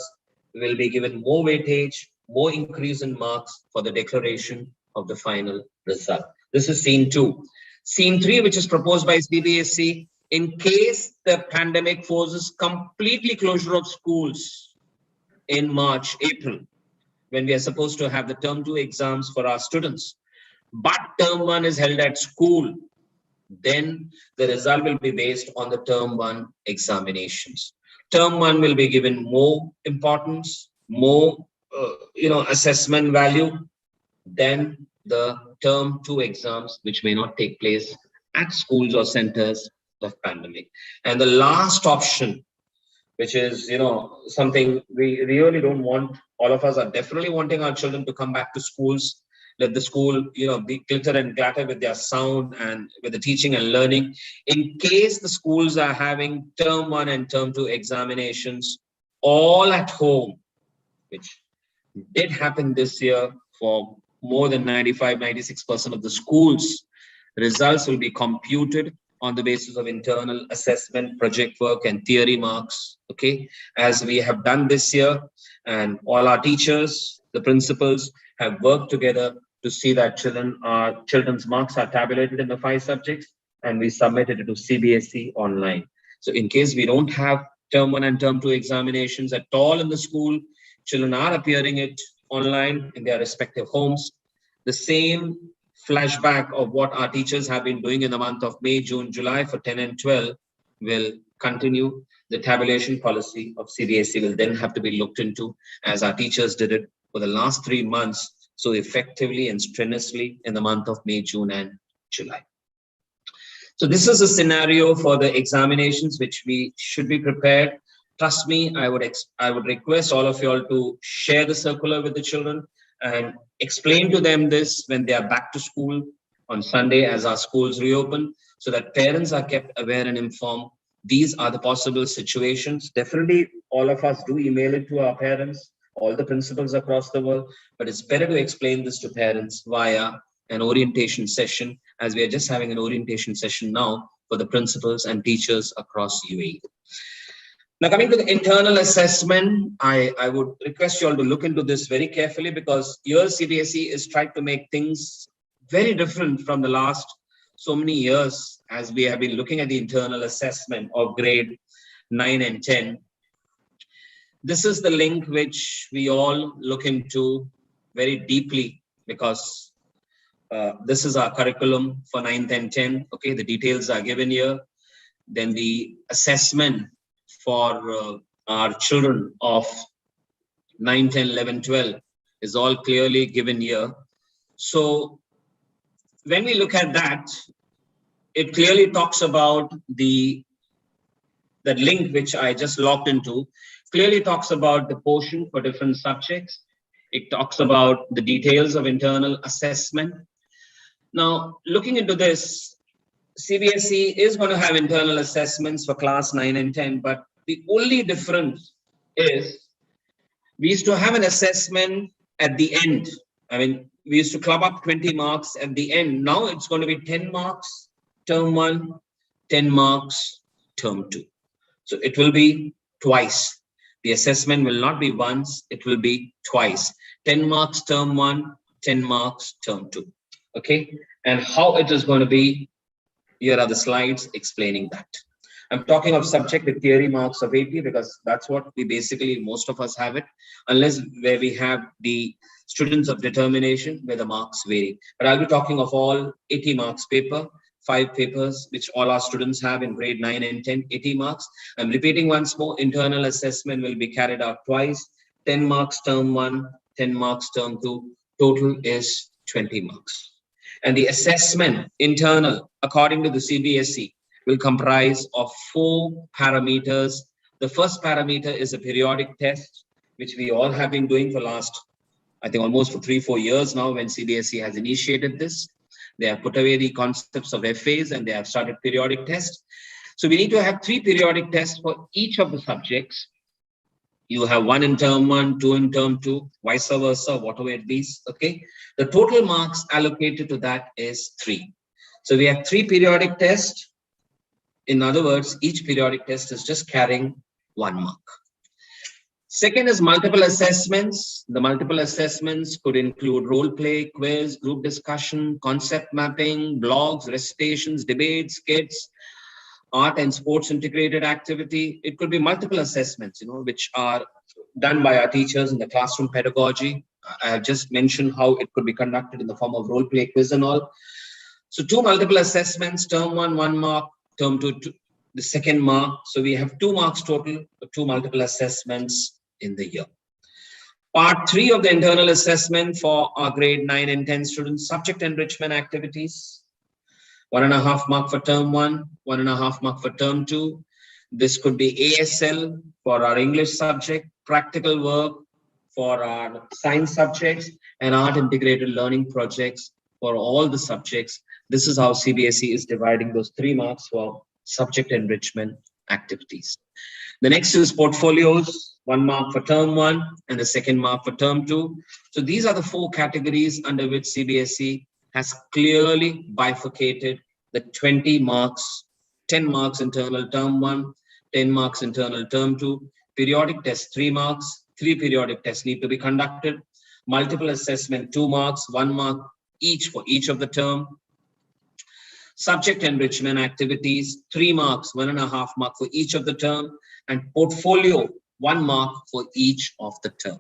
will be given more weightage, more increase in marks for the declaration of the final result. This is Scene 2. Scene 3, which is proposed by CBSE, in case the pandemic forces completely closure of schools in March, April, when we are supposed to have the term 2 exams for our students, but term 1 is held at school, then the result will be based on the term 1 examinations. Term 1 will be given more importance, more assessment value than the term 2 exams, which may not take place at schools or centers of pandemic. And the last option, which is something we really don't want, all of us are definitely wanting our children to come back to schools. Let the school be glitter and glatter with their sound and with the teaching and learning. In case the schools are having term 1 and term 2 examinations all at home, which did happen this year for more than 95-96% of the schools, results will be computed on the basis of internal assessment, project work, and theory marks, okay, as we have done this year. And all our teachers, the principals, have worked together to see that children's marks are tabulated in the 5 subjects, and we submitted it to CBSE online. So in case we don't have term 1 and term 2 examinations at all in the school, children are appearing it online in their respective homes. The same flashback of what our teachers have been doing in the month of May, June, July for 10 and 12 will continue. The tabulation policy of CBSE will then have to be looked into, as our teachers did it for the last 3 months, so effectively and strenuously in the month of May, June, and July. So this is a scenario for the examinations which we should be prepared. Trust me, I would request all of you all to share the circular with the children and explain to them this when they are back to school on Sunday as our schools reopen, so that parents are kept aware and informed. These are the possible situations. Definitely all of us do email it to our parents, all the principals across the world, but it's better to explain this to parents via an orientation session, as we are just having an orientation session now for the principals and teachers across UAE. Now, coming to the internal assessment, I would request you all to look into this very carefully, because your CBSE is trying to make things very different from the last so many years, as we have been looking at the internal assessment of grade 9 and 10. This is the link which we all look into very deeply, because this is our curriculum for 9th and 10th. Okay, the details are given here. Then the assessment for our children of 9, 10, 11, 12 is all clearly given here. So when we look at that, it clearly talks about that link which I just logged into, clearly talks about the portion for different subjects. It talks about the details of internal assessment. Now, looking into this, CBSE is going to have internal assessments for class 9 and 10, but the only difference is we used to have an assessment at the end. I mean, we used to club up 20 marks at the end. Now it's going to be 10 marks, term 1, 10 marks, term 2. So it will be twice. The assessment will not be once, it will be twice. 10 marks, term 1, 10 marks, term 2. Okay, and how it is going to be, here are the slides explaining that. I'm talking of subject with theory marks of 80, because that's what we basically, most of us have it, unless where we have the students of determination where the marks vary. But I'll be talking of all 80 marks paper, 5 papers, which all our students have in grade 9 and 10, 80 marks. I'm repeating once more, internal assessment will be carried out twice, 10 marks term 1, 10 marks term 2, total is 20 marks. And the assessment internal, according to the CBSE, will comprise of 4 parameters. The first parameter is a periodic test, which we all have been doing for last, I think almost for 3-4 years now, when CBSE has initiated this. They have put away the concepts of FAs and they have started periodic tests. So we need to have 3 periodic tests for each of the subjects. You have 1 in term 1, 2 in term 2, vice versa, whatever it be. Okay. The total marks allocated to that is 3. So we have 3 periodic tests. In other words, each periodic test is just carrying 1 mark. Second is multiple assessments. The multiple assessments could include role play, quiz, group discussion, concept mapping, blogs, recitations, debates, skits, art and sports integrated activity. It could be multiple assessments, which are done by our teachers in the classroom pedagogy. I have just mentioned how it could be conducted in the form of role play, quiz and all. So 2 multiple assessments, term 1, 1 mark, term 2, the second mark. So we have 2 marks total, 2 multiple assessments in the year. Part 3 of the internal assessment for our grade 9 and 10 students, subject enrichment activities. 1.5 mark for term 1, 1.5 mark for term 2. This could be ASL for our English subject, practical work for our science subjects, and art integrated learning projects for all the subjects. This is how CBSE is dividing those 3 marks for subject enrichment activities. The next is portfolios, 1 mark for term 1 and the second mark for term 2. So these are the 4 categories under which CBSE has clearly bifurcated the 20 marks, 10 marks internal term 1, 10 marks internal term 2, periodic test 3 marks, 3 periodic tests need to be conducted, multiple assessment 2 marks, 1 mark each for each of the term, subject enrichment activities 3 marks, 1.5 mark for each of the term, and portfolio 1 mark for each of the term.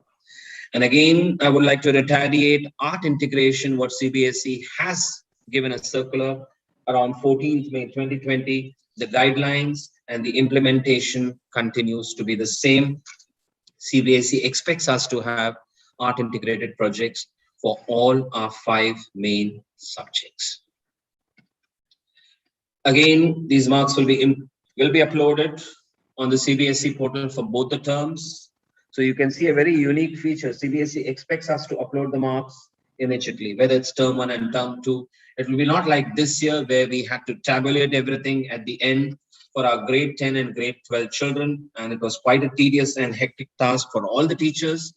And again, I would like to reiterate art integration, what CBSE has given a circular around 14th May 2020, the guidelines and the implementation continues to be the same. CBSE expects us to have art integrated projects for all our 5 main subjects. Again, these marks will be uploaded on the CBSE portal for both the terms. So you can see a very unique feature. CBSE expects us to upload the marks immediately, whether it's term 1 and term 2. It will be not like this year where we had to tabulate everything at the end for our grade 10 and grade 12 children. And it was quite a tedious and hectic task for all the teachers.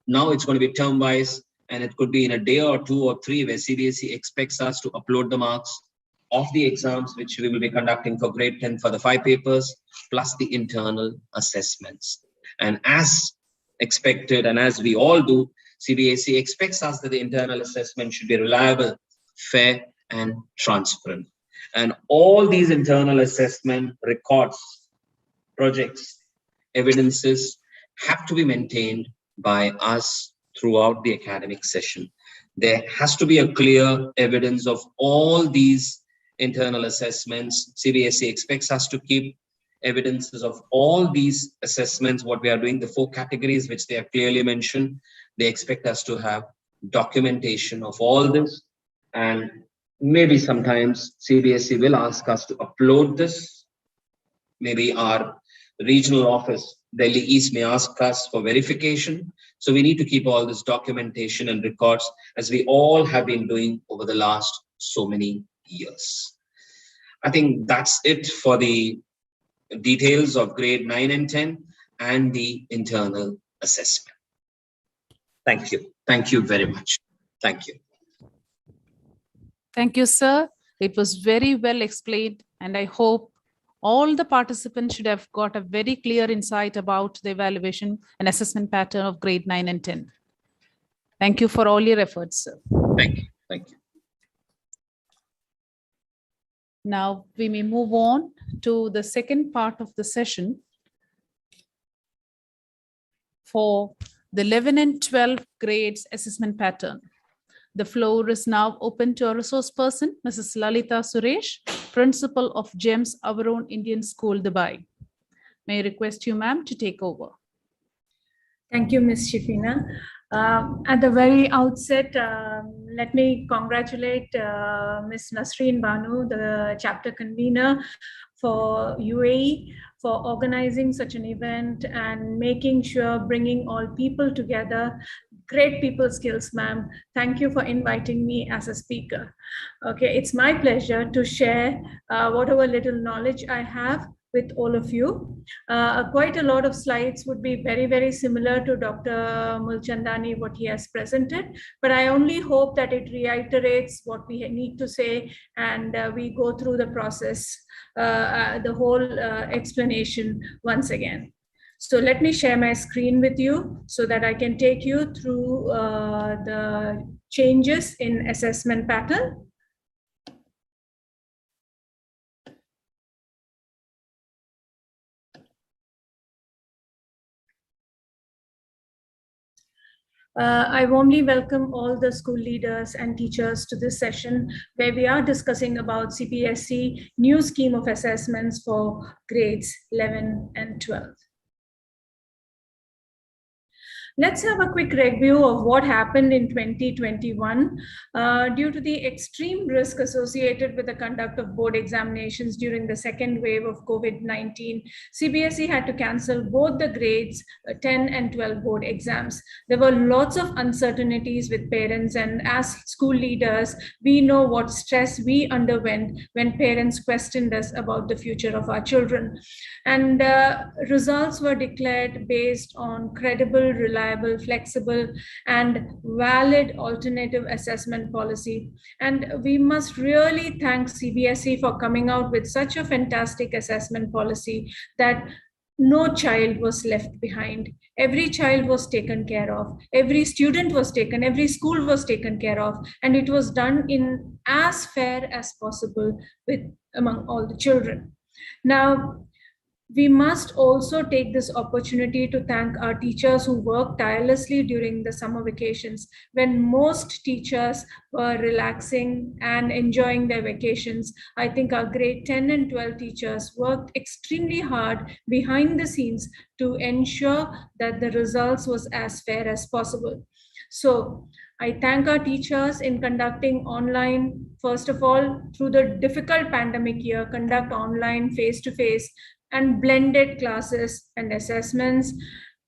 Now it's going to be term wise, and it could be in a day or 2 or 3 where CBSE expects us to upload the marks of the exams which we will be conducting for grade 10 for the 5 papers, plus the internal assessments. And as expected, and as we all do, CBSE expects us that the internal assessment should be reliable, fair, and transparent. And all these internal assessment records, projects, evidences have to be maintained by us throughout the academic session. There has to be a clear evidence of all these internal assessments. CBSE expects us to keep evidences of all these assessments, what we are doing, the 4 categories which they have clearly mentioned. They expect us to have documentation of all this, and maybe sometimes CBSE will ask us to upload this. Maybe our regional office, Delhi East, may ask us for verification. So we need to keep all this documentation and records, as we all have been doing over the last so many years. I think that's it for the details of grade 9 and 10 and the internal assessment. Thank you. Thank you very much. Thank you. Thank you, sir. It was very well explained, and I hope all the participants should have got a very clear insight about the evaluation and assessment pattern of grade 9 and 10. Thank you for all your efforts, sir. Thank you. Thank you. Now we may move on to the second part of the session for the 11 and 12 grades assessment pattern. The floor is now open to our resource person, Mrs. Lalita Suresh, Principal of GEMS, Our Own Indian School, Dubai. May I request you, ma'am, to take over. Thank you, Ms. Shifina. At the very outset, let me congratulate Ms. Nasreen Banu, the chapter convener for UAE, for organizing such an event and making sure bringing all people together. Great people skills, ma'am. Thank you for inviting me as a speaker. Okay, it's my pleasure to share whatever little knowledge I have with all of you. Quite a lot of slides would be very, very similar to Dr. Mulchandani, what he has presented, but I only hope that it reiterates what we need to say, and we go through the process, the whole explanation once again. So let me share my screen with you so that I can take you through the changes in assessment pattern. I warmly welcome all the school leaders and teachers to this session where we are discussing about CBSE new scheme of assessments for grades 11 and 12. Let's have a quick review of what happened in 2021. Due to the extreme risk associated with the conduct of board examinations during the second wave of COVID-19, CBSE had to cancel both the grades 10 and 12 board exams. There were lots of uncertainties with parents, and as school leaders, we know what stress we underwent when parents questioned us about the future of our children. And results were declared based on credible, reliable, flexible, and valid alternative assessment policy. And we must really thank CBSE for coming out with such a fantastic assessment policy that no child was left behind. Every child was taken care of. Every student was taken, every school was taken care of, and it was done in as fair as possible among all the children. Now, we must also take this opportunity to thank our teachers who worked tirelessly during the summer vacations, when most teachers were relaxing and enjoying their vacations. I think our grade 10 and 12 teachers worked extremely hard behind the scenes to ensure that the results was as fair as possible. So I thank our teachers in conducting online, first of all, through the difficult pandemic year, conduct online face-to-face and blended classes and assessments,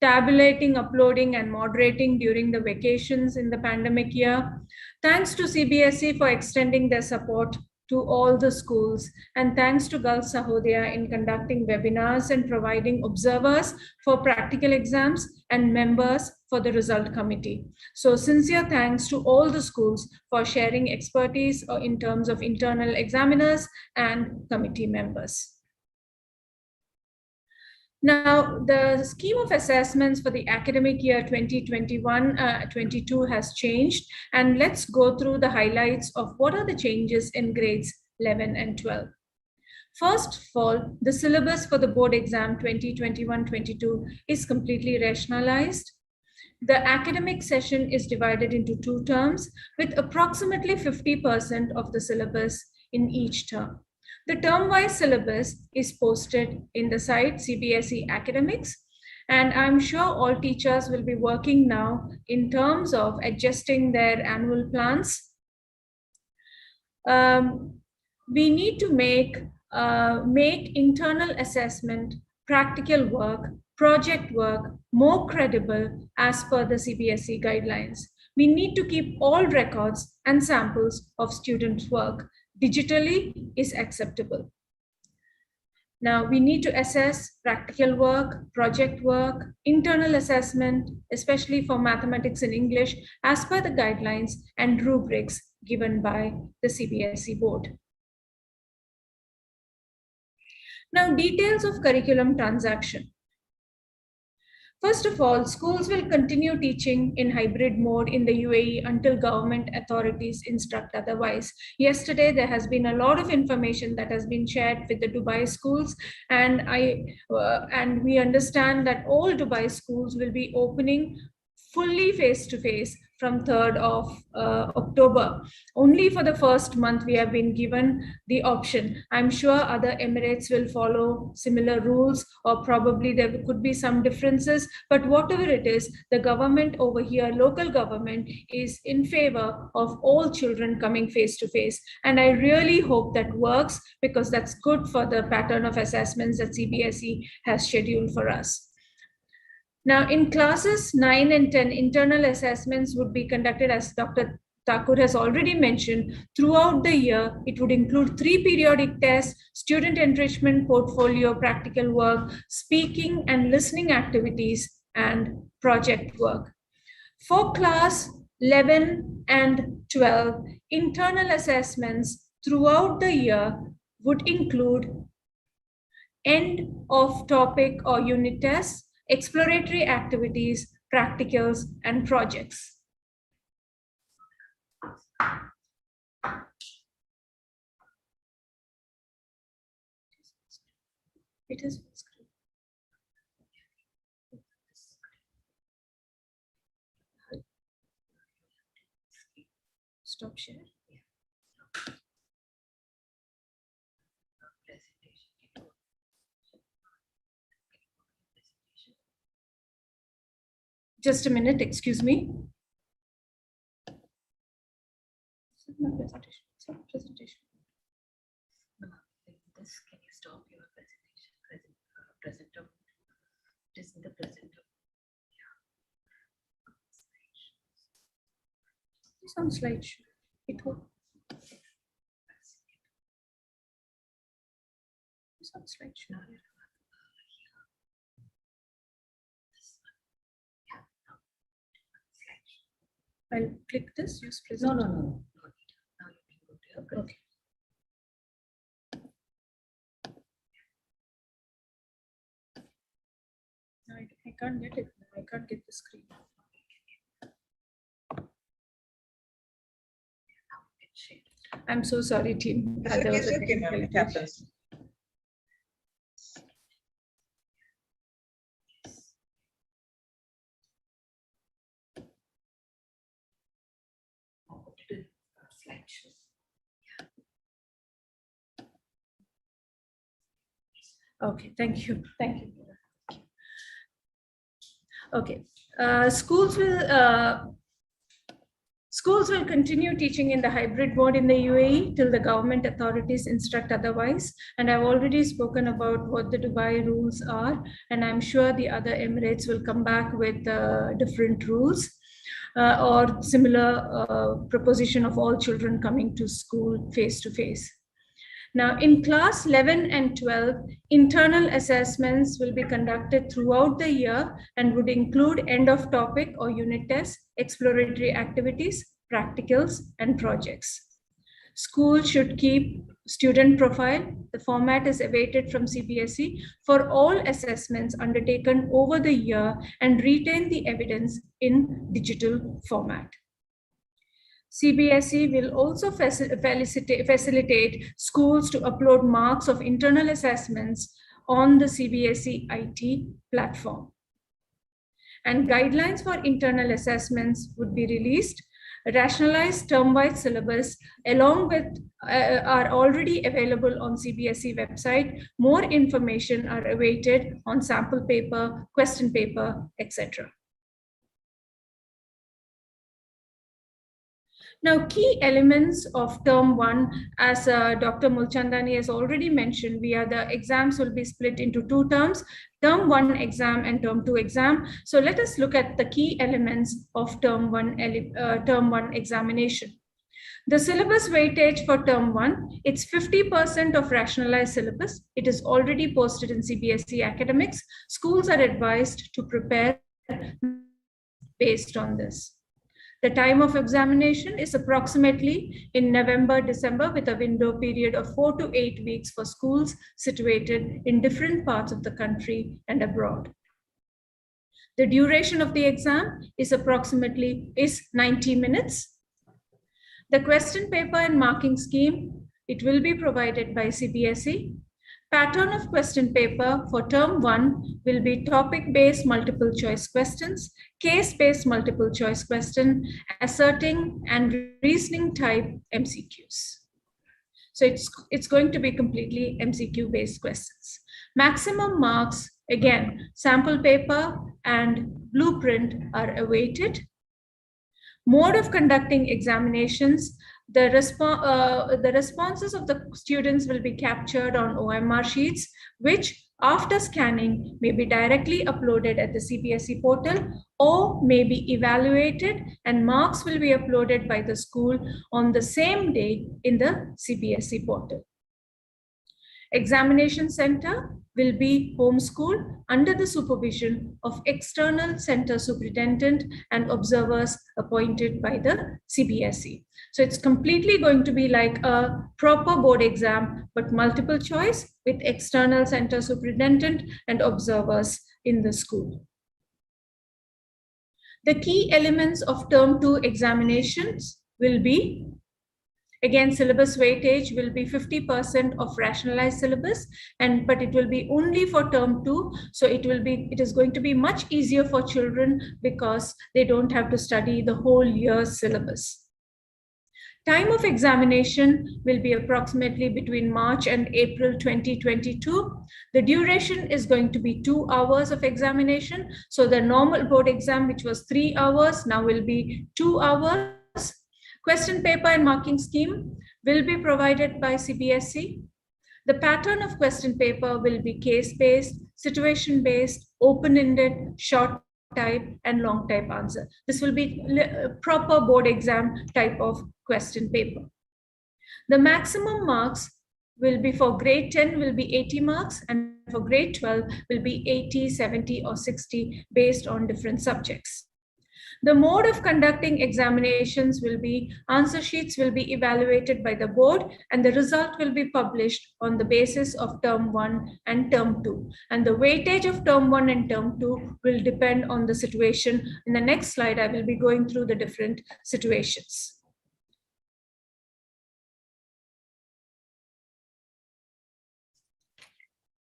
tabulating, uploading, and moderating during the vacations in the pandemic year. Thanks to CBSE for extending their support to all the schools, and thanks to Gulf Sahodaya in conducting webinars and providing observers for practical exams and members for the result committee. So sincere thanks to all the schools for sharing expertise in terms of internal examiners and committee members. Now, the scheme of assessments for the academic year 2021-22 has changed, and let's go through the highlights of what are the changes in grades 11 and 12. First of all, the syllabus for the board exam 2021-22 is completely rationalized. The academic session is divided into 2 terms with approximately 50% of the syllabus in each term. The term-wise syllabus is posted in the site CBSE Academics, and I'm sure all teachers will be working now in terms of adjusting their annual plans. We need to make internal assessment, practical work, project work more credible as per the CBSE guidelines. We need to keep all records and samples of students' work. Digitally is acceptable. Now we need to assess practical work, project work, internal assessment, especially for mathematics and English, as per the guidelines and rubrics given by the CBSE board. Now, details of curriculum transaction. First of all, schools will continue teaching in hybrid mode in the UAE until government authorities instruct otherwise. Yesterday, there has been a lot of information that has been shared with the Dubai schools, and we understand that all Dubai schools will be opening fully face-to-face from 3rd of October. Only for the first month we have been given the option. I'm sure other Emirates will follow similar rules, or probably there could be some differences, but whatever it is, the government over here, local government, is in favor of all children coming face-to-face. And I really hope that works, because that's good for the pattern of assessments that CBSE has scheduled for us. Now, in classes 9 and 10, internal assessments would be conducted, as Dr. Thakur has already mentioned, throughout the year. It would include 3 periodic tests, student enrichment, portfolio, practical work, speaking and listening activities, and project work. For class 11 and 12, internal assessments throughout the year would include end of topic or unit tests, exploratory activities, practicals, and projects. It is stop share. Just a minute, excuse me. My presentation. Presentation. This, can you stop your presentation? Presenter. It is in the presenter. It's on slideshow. It will. It's on slideshow. I'll click this, use present. No. Now you can go to your present. Okay. No, I can't get it. I can't get the screen. I'm so sorry, team. There was a Okay, ma'am, it happens. Slideshow. Okay, thank you. Thank you. Okay, schools will continue teaching in the hybrid mode in the UAE till the government authorities instruct otherwise. And I've already spoken about what the Dubai rules are, and I'm sure the other Emirates will come back with different rules. or similar proposition of all children coming to school face to face. Now, in class 11 and 12, internal assessments will be conducted throughout the year and would include end of topic or unit tests, exploratory activities, practicals, and projects. School should keep student profile. The format is awaited from CBSE for all assessments undertaken over the year and retain the evidence in digital format. CBSE will also facilitate schools to upload marks of internal assessments on the CBSE IT platform. And guidelines for internal assessments would be released. A rationalized term-wide syllabus along with are already available on CBSE website. More information are awaited on sample paper, question paper, etc. Now, key elements of term 1, as Dr. Mulchandani has already mentioned, the exams will be split into 2 terms, term 1 exam and term 2 exam. So let us look at the key elements of term 1 examination. The syllabus weightage for term 1, it's 50% of rationalized syllabus. It is already posted in CBSE Academics. Schools are advised to prepare based on this. The time of examination is approximately in November, December, with a window period of 4 to 8 weeks for schools situated in different parts of the country and abroad. The duration of the exam is approximately 90 minutes. The question paper and marking scheme, it will be provided by CBSE. Pattern of question paper for term 1 will be topic-based multiple choice questions, case-based multiple choice question, asserting and reasoning type MCQs. So it's going to be completely MCQ-based questions. Maximum marks, again, sample paper and blueprint are awaited. Mode of conducting examinations, the responses of the students will be captured on OMR sheets, which after scanning may be directly uploaded at the CBSE portal or may be evaluated, and marks will be uploaded by the school on the same day in the CBSE portal. Examination center will be homeschooled under the supervision of external center superintendent and observers appointed by the CBSE. So it's completely going to be like a proper board exam, but multiple choice with external center superintendent and observers in the school. The key elements of term 2 examinations will be, again, syllabus weightage will be 50% of rationalized syllabus, but it will be only for term 2. So it is going to be much easier for children because they don't have to study the whole year's syllabus. Time of examination will be approximately between March and April 2022. The duration is going to be 2 hours of examination. So the normal board exam, which was 3 hours, now will be 2 hours. Question paper and marking scheme will be provided by CBSE. The pattern of question paper will be case-based, situation-based, open-ended, short type, and long type answer. This will be a proper board exam type of question paper. The maximum marks will be for grade 10 will be 80 marks, and for grade 12 will be 80, 70, or 60 based on different subjects. The mode of conducting examinations will be answer sheets will be evaluated by the board, and the result will be published on the basis of term 1 and term 2. And the weightage of term 1 and term 2 will depend on the situation. In the next slide, I will be going through the different situations.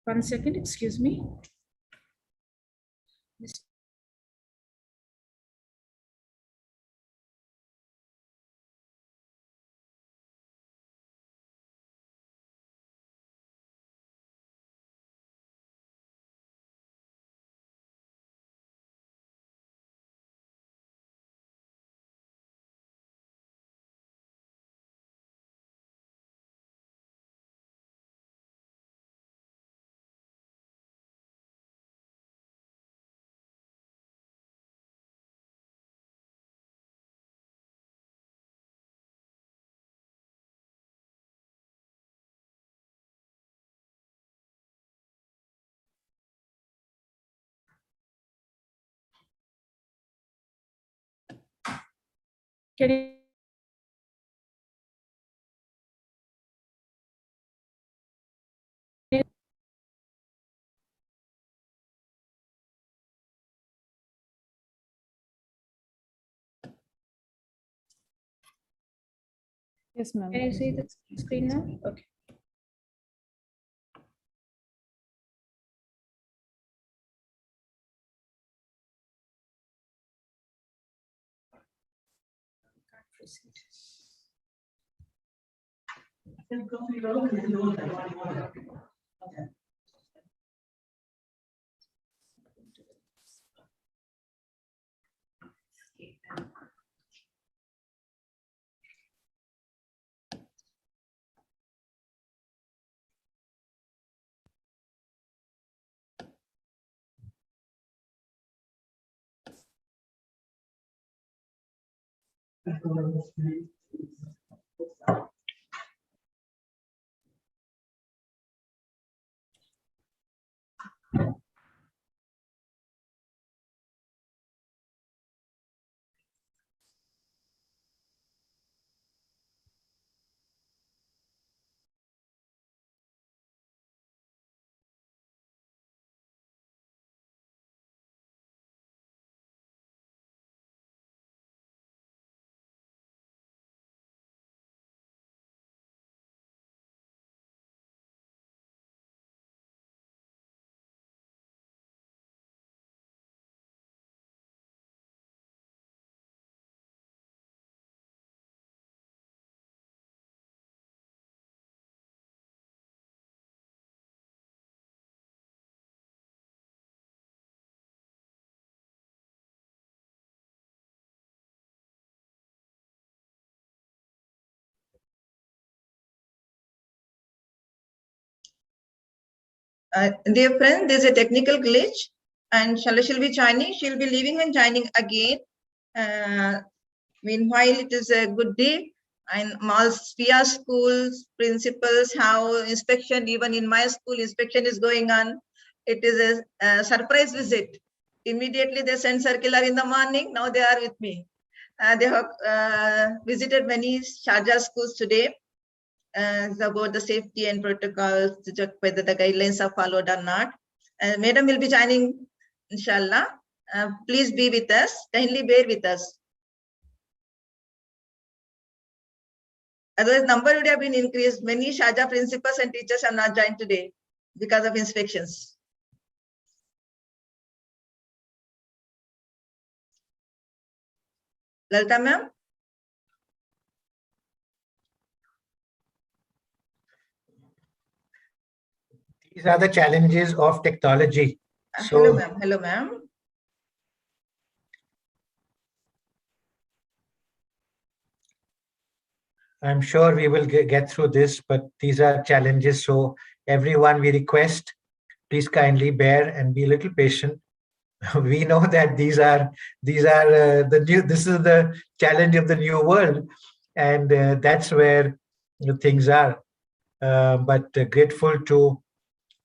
One second, excuse me. Can you? Yes, ma'am. Can you see the screen now? Okay. Dear friend, there's a technical glitch, and she'll be joining. She'll be leaving and joining again. Meanwhile, it is a good day, and all SPIA schools principals have inspection. Even in my school, inspection is going on. It is a surprise visit. Immediately, they send circular in the morning. Now they are with me. They have visited many Sharjah schools today. About the safety and protocols, whether the guidelines are followed or not. Madam will be joining, inshallah. Please be with us. Kindly bear with us. Otherwise, number would have been increased. Many Sharjah principals and teachers are not joined today because of inspections. Lalita ma'am? These are the challenges of technology. Hello ma'am. Hello ma'am. I'm sure we will get through this, but these are challenges. So everyone, we request, please kindly bear and be a little patient. We know that these are the new. This is the challenge of the new world, and that's where things are. But grateful to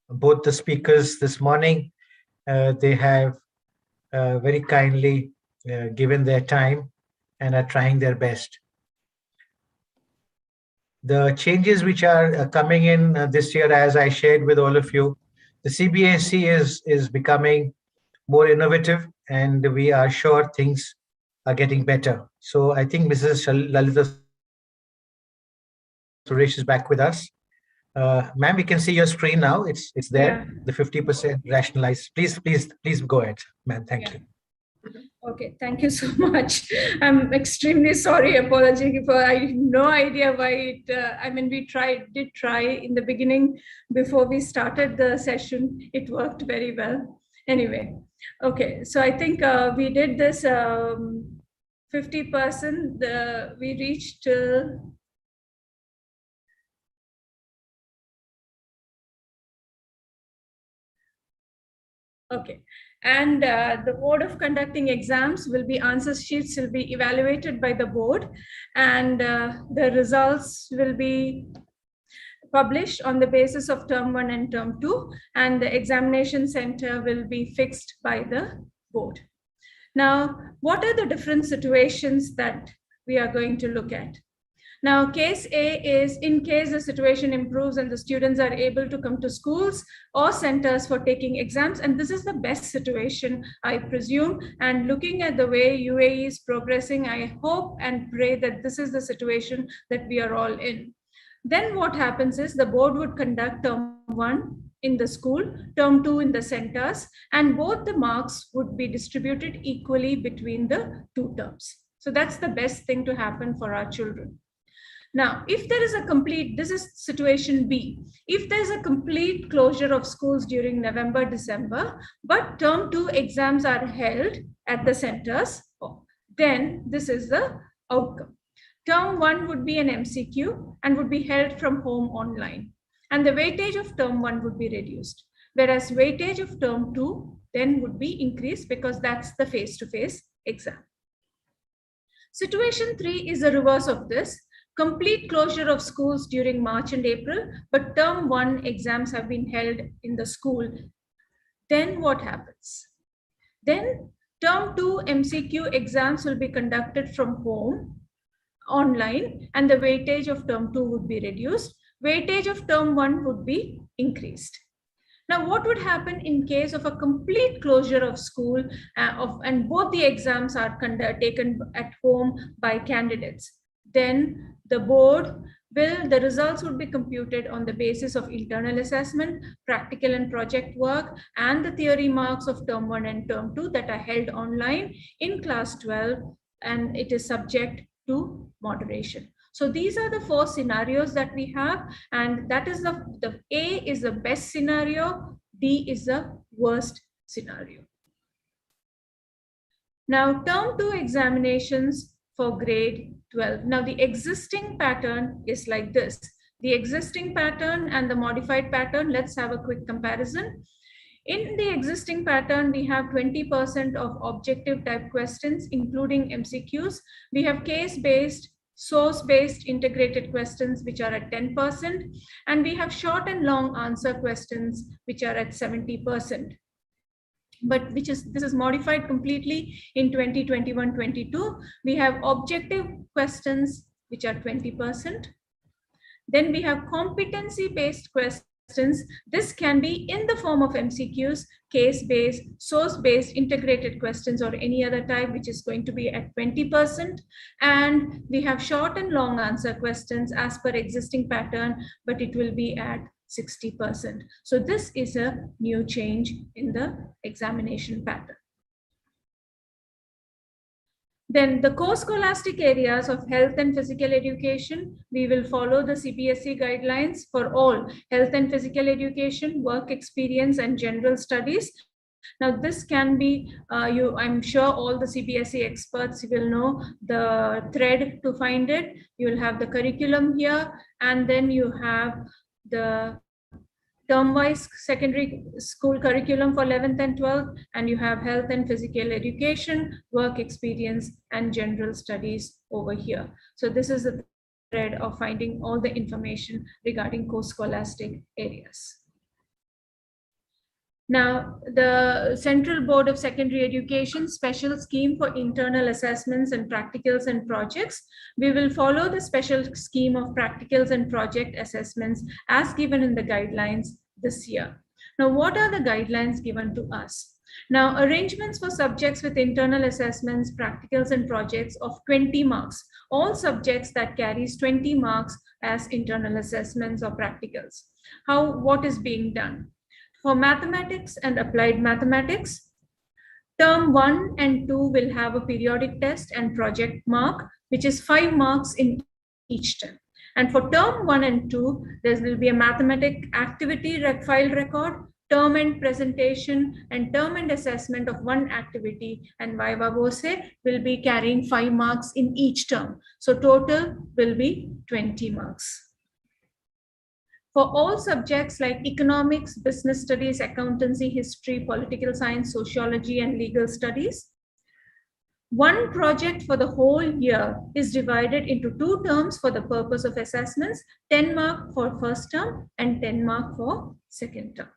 both the speakers this morning. They have very kindly given their time and are trying their best. The changes which are coming in this year, as I shared with all of you, the CBSE is becoming more innovative, and we are sure things are getting better. So I think Mrs. Lalita Suresh is back with us. Ma'am, we can see your screen now. It's there. Yeah. The 50% rationalized. Please go ahead, ma'am. Thank you. Okay, thank you so much. I'm extremely sorry, apology for I have no idea why it, I mean, we did try in the beginning before we started the session. It worked very well. Anyway, okay, so I think we did this 50%, we reached okay. And the board of conducting exams will be answer sheets will be evaluated by the board, and the results will be published on the basis of term 1 and term 2, and the examination center will be fixed by the board. Now, what are the different situations that we are going to look at. Now, case A is in case the situation improves and the students are able to come to schools or centers for taking exams. And this is the best situation, I presume. And looking at the way UAE is progressing, I hope and pray that this is the situation that we are all in. Then what happens is the board would conduct term 1 in the school, term 2 in the centers, and both the marks would be distributed equally between the 2 terms. So that's the best thing to happen for our children. Now, if there is a complete, this is situation B, if there's a complete closure of schools during November, December, but term 2 exams are held at the centers, then this is the outcome. Term 1 would be an MCQ and would be held from home online. And the weightage of term 1 would be reduced. Whereas weightage of term 2 then would be increased because that's the face-to-face exam. Situation 3 is the reverse of this. Complete closure of schools during March and April, but term 1 exams have been held in the school. Then what happens? Then term 2 MCQ exams will be conducted from home online, and the weightage of term 2 would be reduced. Weightage of term 1 would be increased. Now, what would happen in case of a complete closure of school and both the exams are taken at home by candidates? Then the board the results would be computed on the basis of internal assessment, practical and project work, and the theory marks of term 1 and term 2 that are held online in class 12, and it is subject to moderation. So these are the 4 scenarios that we have, and that is the A is the best scenario, D is the worst scenario. Now, term 2 examinations for grade 12. Now, the existing pattern is like this. The existing pattern and the modified pattern, let's have a quick comparison. In the existing pattern, we have 20% of objective type questions, including MCQs. We have case-based, source-based integrated questions, which are at 10%. And we have short and long answer questions, which are at 70%. But this is modified completely in 2021-22. We have objective questions, which are 20%. Then we have competency-based questions. This can be in the form of MCQs, case-based, source-based integrated questions, or any other type, which is going to be at 20%. And we have short and long answer questions as per existing pattern, but it will be at 60%. So this is a new change in the examination pattern. Then the core scholastic areas of health and physical education, we will follow the CBSE guidelines for all health and physical education, work experience, and general studies. Now this can be, I'm sure all the CBSE experts will know the thread to find it. You will have the curriculum here, and then you have the term-wise secondary school curriculum for 11th and 12th, and you have health and physical education, work experience, and general studies over here. So this is the thread of finding all the information regarding core scholastic areas. Now, the Central Board of Secondary Education special scheme for internal assessments and practicals and projects. We will follow the special scheme of practicals and project assessments as given in the guidelines this year. Now, what are the guidelines given to us? Now, arrangements for subjects with internal assessments, practicals and projects of 20 marks. All subjects that carries 20 marks as internal assessments or practicals. What is being done? For mathematics and applied mathematics, term 1 and 2 will have a periodic test and project mark, which is 5 marks in each term. And for term 1 and 2, there will be a mathematic activity file record, term end presentation, and term end assessment of 1 activity, and Viva Voce will be carrying 5 marks in each term. So total will be 20 marks. For all subjects like economics, business studies, accountancy, history, political science, sociology, and legal studies, 1 project for the whole year is divided into 2 terms for the purpose of assessments, 10 mark for first term and 10 mark for second term.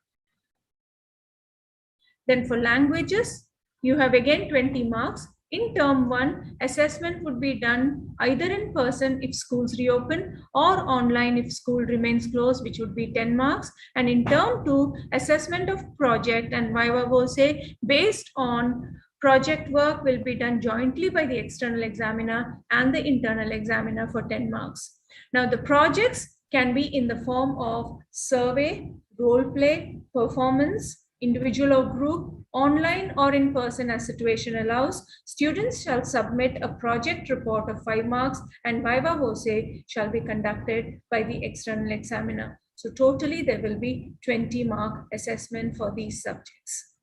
Then for languages, you have again 20 marks, In term 1, assessment would be done either in person if schools reopen or online if school remains closed, which would be 10 marks. And in term 2, assessment of project and viva voce based on project work will be done jointly by the external examiner and the internal examiner for 10 marks. Now, the projects can be in the form of survey, role play, performance, individual or group, online or in person as situation allows. Students shall submit a project report of 5 marks and viva voce shall be conducted by the external examiner. So totally there will be 20-mark assessment for these subjects.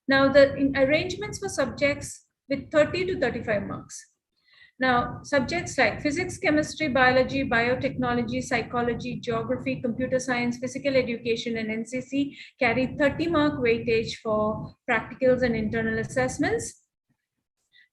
Now the arrangements for subjects with 30 to 35 marks. Now, subjects like physics, chemistry, biology, biotechnology, psychology, geography, computer science, physical education, and NCC carry 30-mark weightage for practicals and internal assessments.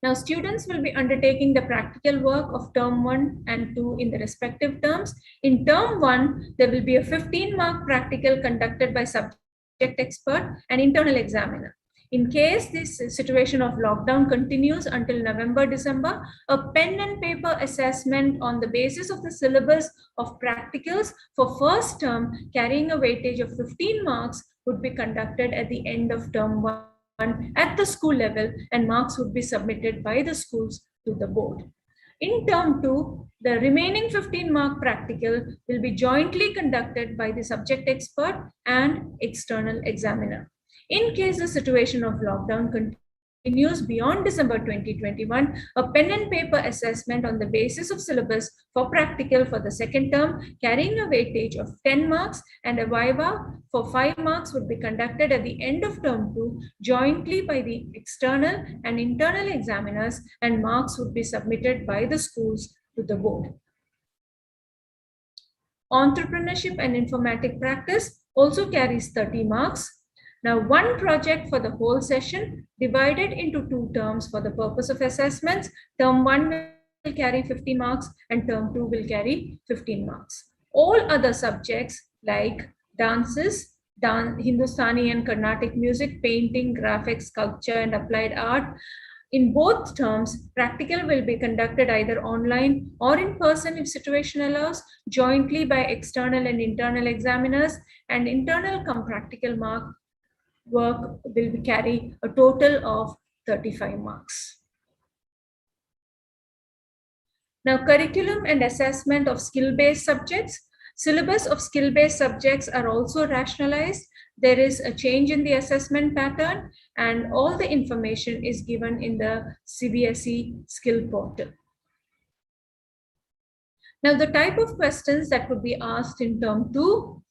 Now, students will be undertaking the practical work of term 1 and 2 in the respective terms. In term 1, there will be a 15-mark practical conducted by subject expert and internal examiner. In case this situation of lockdown continues until November, December, a pen and paper assessment on the basis of the syllabus of practicals for first term carrying a weightage of 15 marks would be conducted at the end of term 1 at the school level, and marks would be submitted by the schools to the board. In term 2, the remaining 15-mark practical will be jointly conducted by the subject expert and external examiner. In case the situation of lockdown continues beyond December 2021, a pen and paper assessment on the basis of syllabus for practical for the second term carrying a weightage of 10 marks and a viva for 5 marks would be conducted at the end of term 2 jointly by the external and internal examiners, and marks would be submitted by the schools to the board. Entrepreneurship and informatic practice also carries 30 marks. Now, one project for the whole session divided into 2 terms for the purpose of assessments. Term 1 will carry 50 marks and term 2 will carry 15 marks. All other subjects like dances, Hindustani and Carnatic music, painting, graphics, sculpture, and applied art, in both terms, practical will be conducted either online or in person if situation allows, jointly by external and internal examiners, and internal cum practical work will carry a total of 35 marks. Now, curriculum and assessment of skill-based subjects. Syllabus of skill-based subjects are also rationalized. There is a change in the assessment pattern, and all the information is given in the CBSE skill portal. Now, the type of questions that would be asked in term 2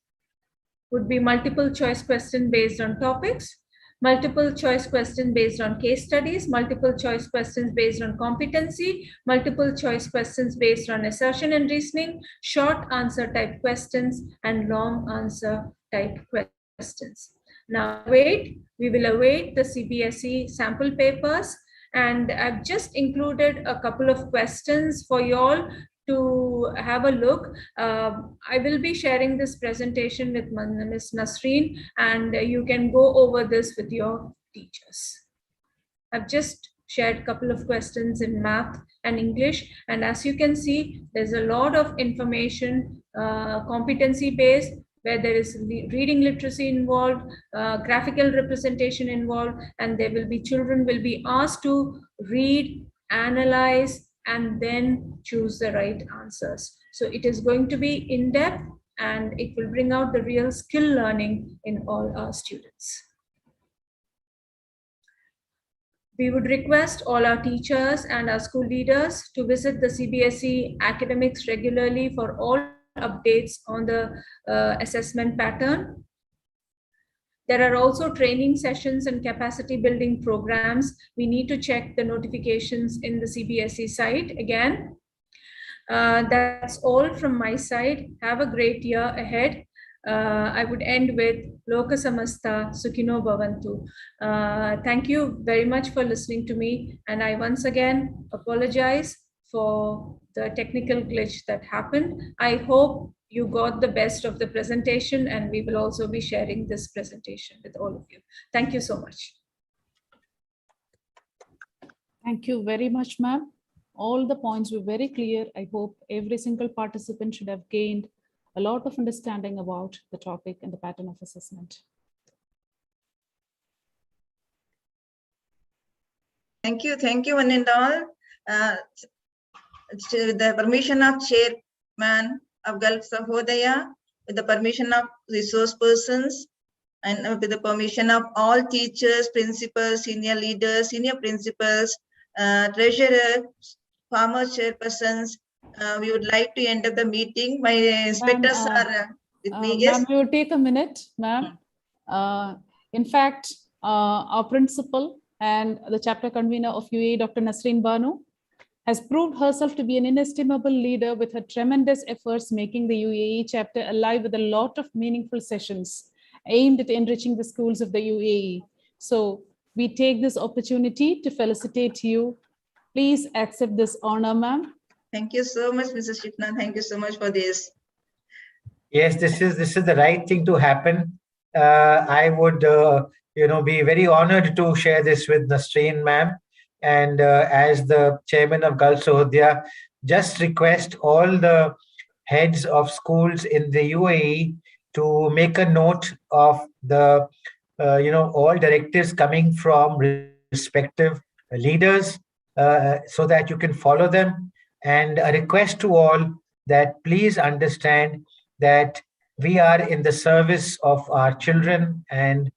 would be multiple choice question based on topics, multiple choice question based on case studies, multiple choice questions based on competency, multiple choice questions based on assertion and reasoning, short answer type questions, and long answer type questions. Now, we will await the CBSE sample papers, and I've just included a couple of questions for you all to have a look. I will be sharing this presentation with Ms. Nasreen, and you can go over this with your teachers. I've just shared a couple of questions in math and English, and as you can see, there's a lot of information, competency based, where there is reading literacy involved, graphical representation involved, and there will be children will be asked to read, analyze, and then choose the right answers. So it is going to be in-depth, and it will bring out the real skill learning in all our students. We would request all our teachers and our school leaders to visit the CBSE academics regularly for all updates on the assessment pattern. There are also training sessions and capacity building programs. We need to check the notifications in the CBSE site again. That's all from my side. Have a great year ahead. I would end with Loka Samasta Sukhino Bhavantu. Thank you very much for listening to me. And I once again apologize for the technical glitch that happened. I hope you got the best of the presentation, and we will also be sharing this presentation with all of you. Thank you so much. Thank you very much, ma'am. All the points were very clear. I hope every single participant should have gained a lot of understanding about the topic and the pattern of assessment. Thank you, one and all. With the permission of Chairman of Gulf Sahodaya, with the permission of resource persons, and with the permission of all teachers, principals, senior leaders, senior principals, treasurers, former chairpersons, we would like to end up the meeting. My inspectors are with me. Yes. Ma'am, we will take a minute, ma'am. In fact, our principal and the chapter convener of UAE, Dr. Nasreen Banu, has proved herself to be an inestimable leader with her tremendous efforts, making the UAE chapter alive with a lot of meaningful sessions aimed at enriching the schools of the UAE. So we take this opportunity to felicitate you. Please accept this honor, ma'am. Thank you so much, Mrs. Shipna. Thank you so much for this. Yes, this is the right thing to happen. I would be very honored to share this with Nasreen ma'am, and as the chairman of Gulf Sahodaya, just request all the heads of schools in the UAE to make a note of the all directives coming from respective leaders, so that you can follow them. And a request to all that please understand that we are in the service of our children, and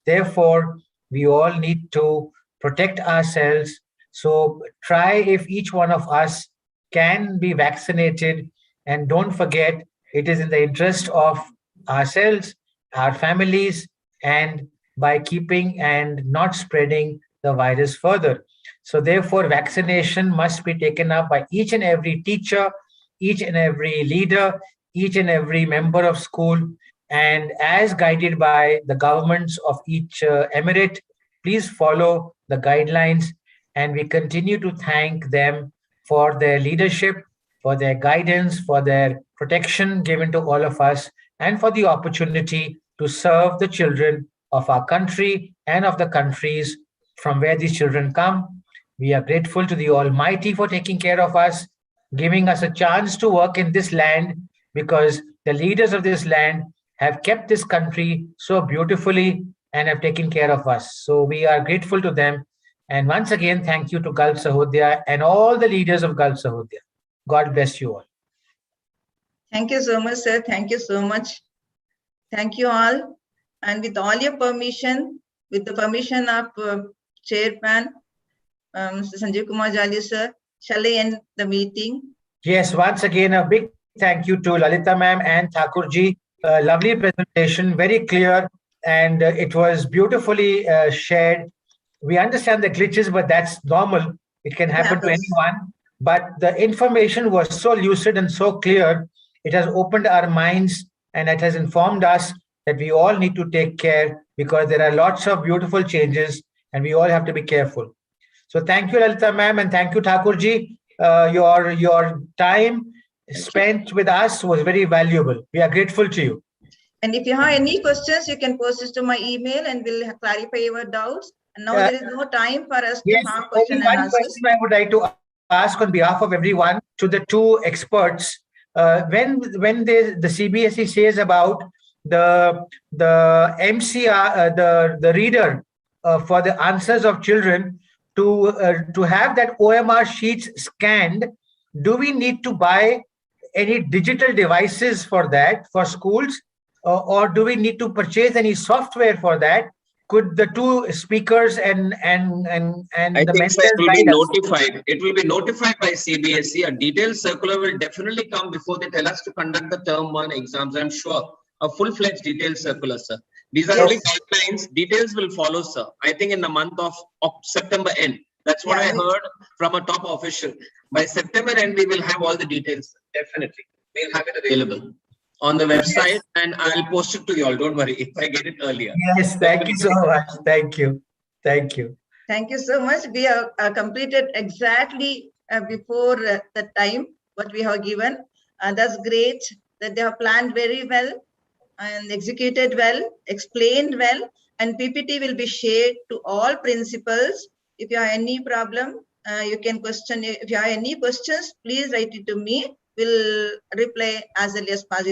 therefore we all need to protect ourselves. So try, if each one of us can be vaccinated, and don't forget, it is in the interest of ourselves, our families, and by keeping and not spreading the virus further. So therefore, vaccination must be taken up by each and every teacher, each and every leader, each and every member of school, and as guided by the governments of each emirate. Please follow the guidelines, and we continue to thank them for their leadership, for their guidance, for their protection given to all of us, and for the opportunity to serve the children of our country and of the countries from where these children come. We are grateful to the Almighty for taking care of us, giving us a chance to work in this land, because the leaders of this land have kept this country so beautifully and have taken care of us. So we are grateful to them. And once again, thank you to Gulf Sahodaya and all the leaders of Gulf Sahodaya. God bless you all. Thank you so much, sir. Thank you so much. Thank you all. And with all your permission, with the permission of Chairman, Mr. Sanjeev Kumar Jali, sir, shall I end the meeting? Yes, once again, a big thank you to Lalita ma'am and Thakurji. Lovely presentation, very clear, and it was beautifully shared. We understand the glitches, but that's normal. It can happen to anyone. But the information was so lucid and so clear. It has opened our minds, and it has informed us that we all need to take care, because there are lots of beautiful changes and we all have to be careful. So thank you, Lalita ma'am, and thank you, Thakurji. Your time spent with us was very valuable. We are grateful to you. And if you have any questions, you can post it to my email and we'll clarify your doubts. And now there is no time for us to have questions and answers. One question I would like to ask on behalf of everyone to the two experts. When the CBSE says about the MCR, the reader for the answers of children, to have that OMR sheets scanned, do we need to buy any digital devices for that for schools, or do we need to purchase any software for that? Could the two speakers and I the think mentors it will be guide us? notified. It will be notified by CBSE. A detailed circular will definitely come before they tell us to conduct the term 1 exams. I'm sure a full-fledged detailed circular, sir. These are only guidelines. Details will follow, sir. I think in the month of September end. That's what I heard from a top official. By September end, we will have all the details. Definitely, we'll have it available on the website, and I'll post it to you all. Don't worry if I get it earlier. Yes, thank you so much. Thank you. Thank you. Thank you so much. We have completed exactly before the time what we have given. That's great that they have planned very well and executed well, explained well, and PPT will be shared to all principals. If you have any problem, You can question, if you have any questions, please write it to me. We'll reply as early as possible.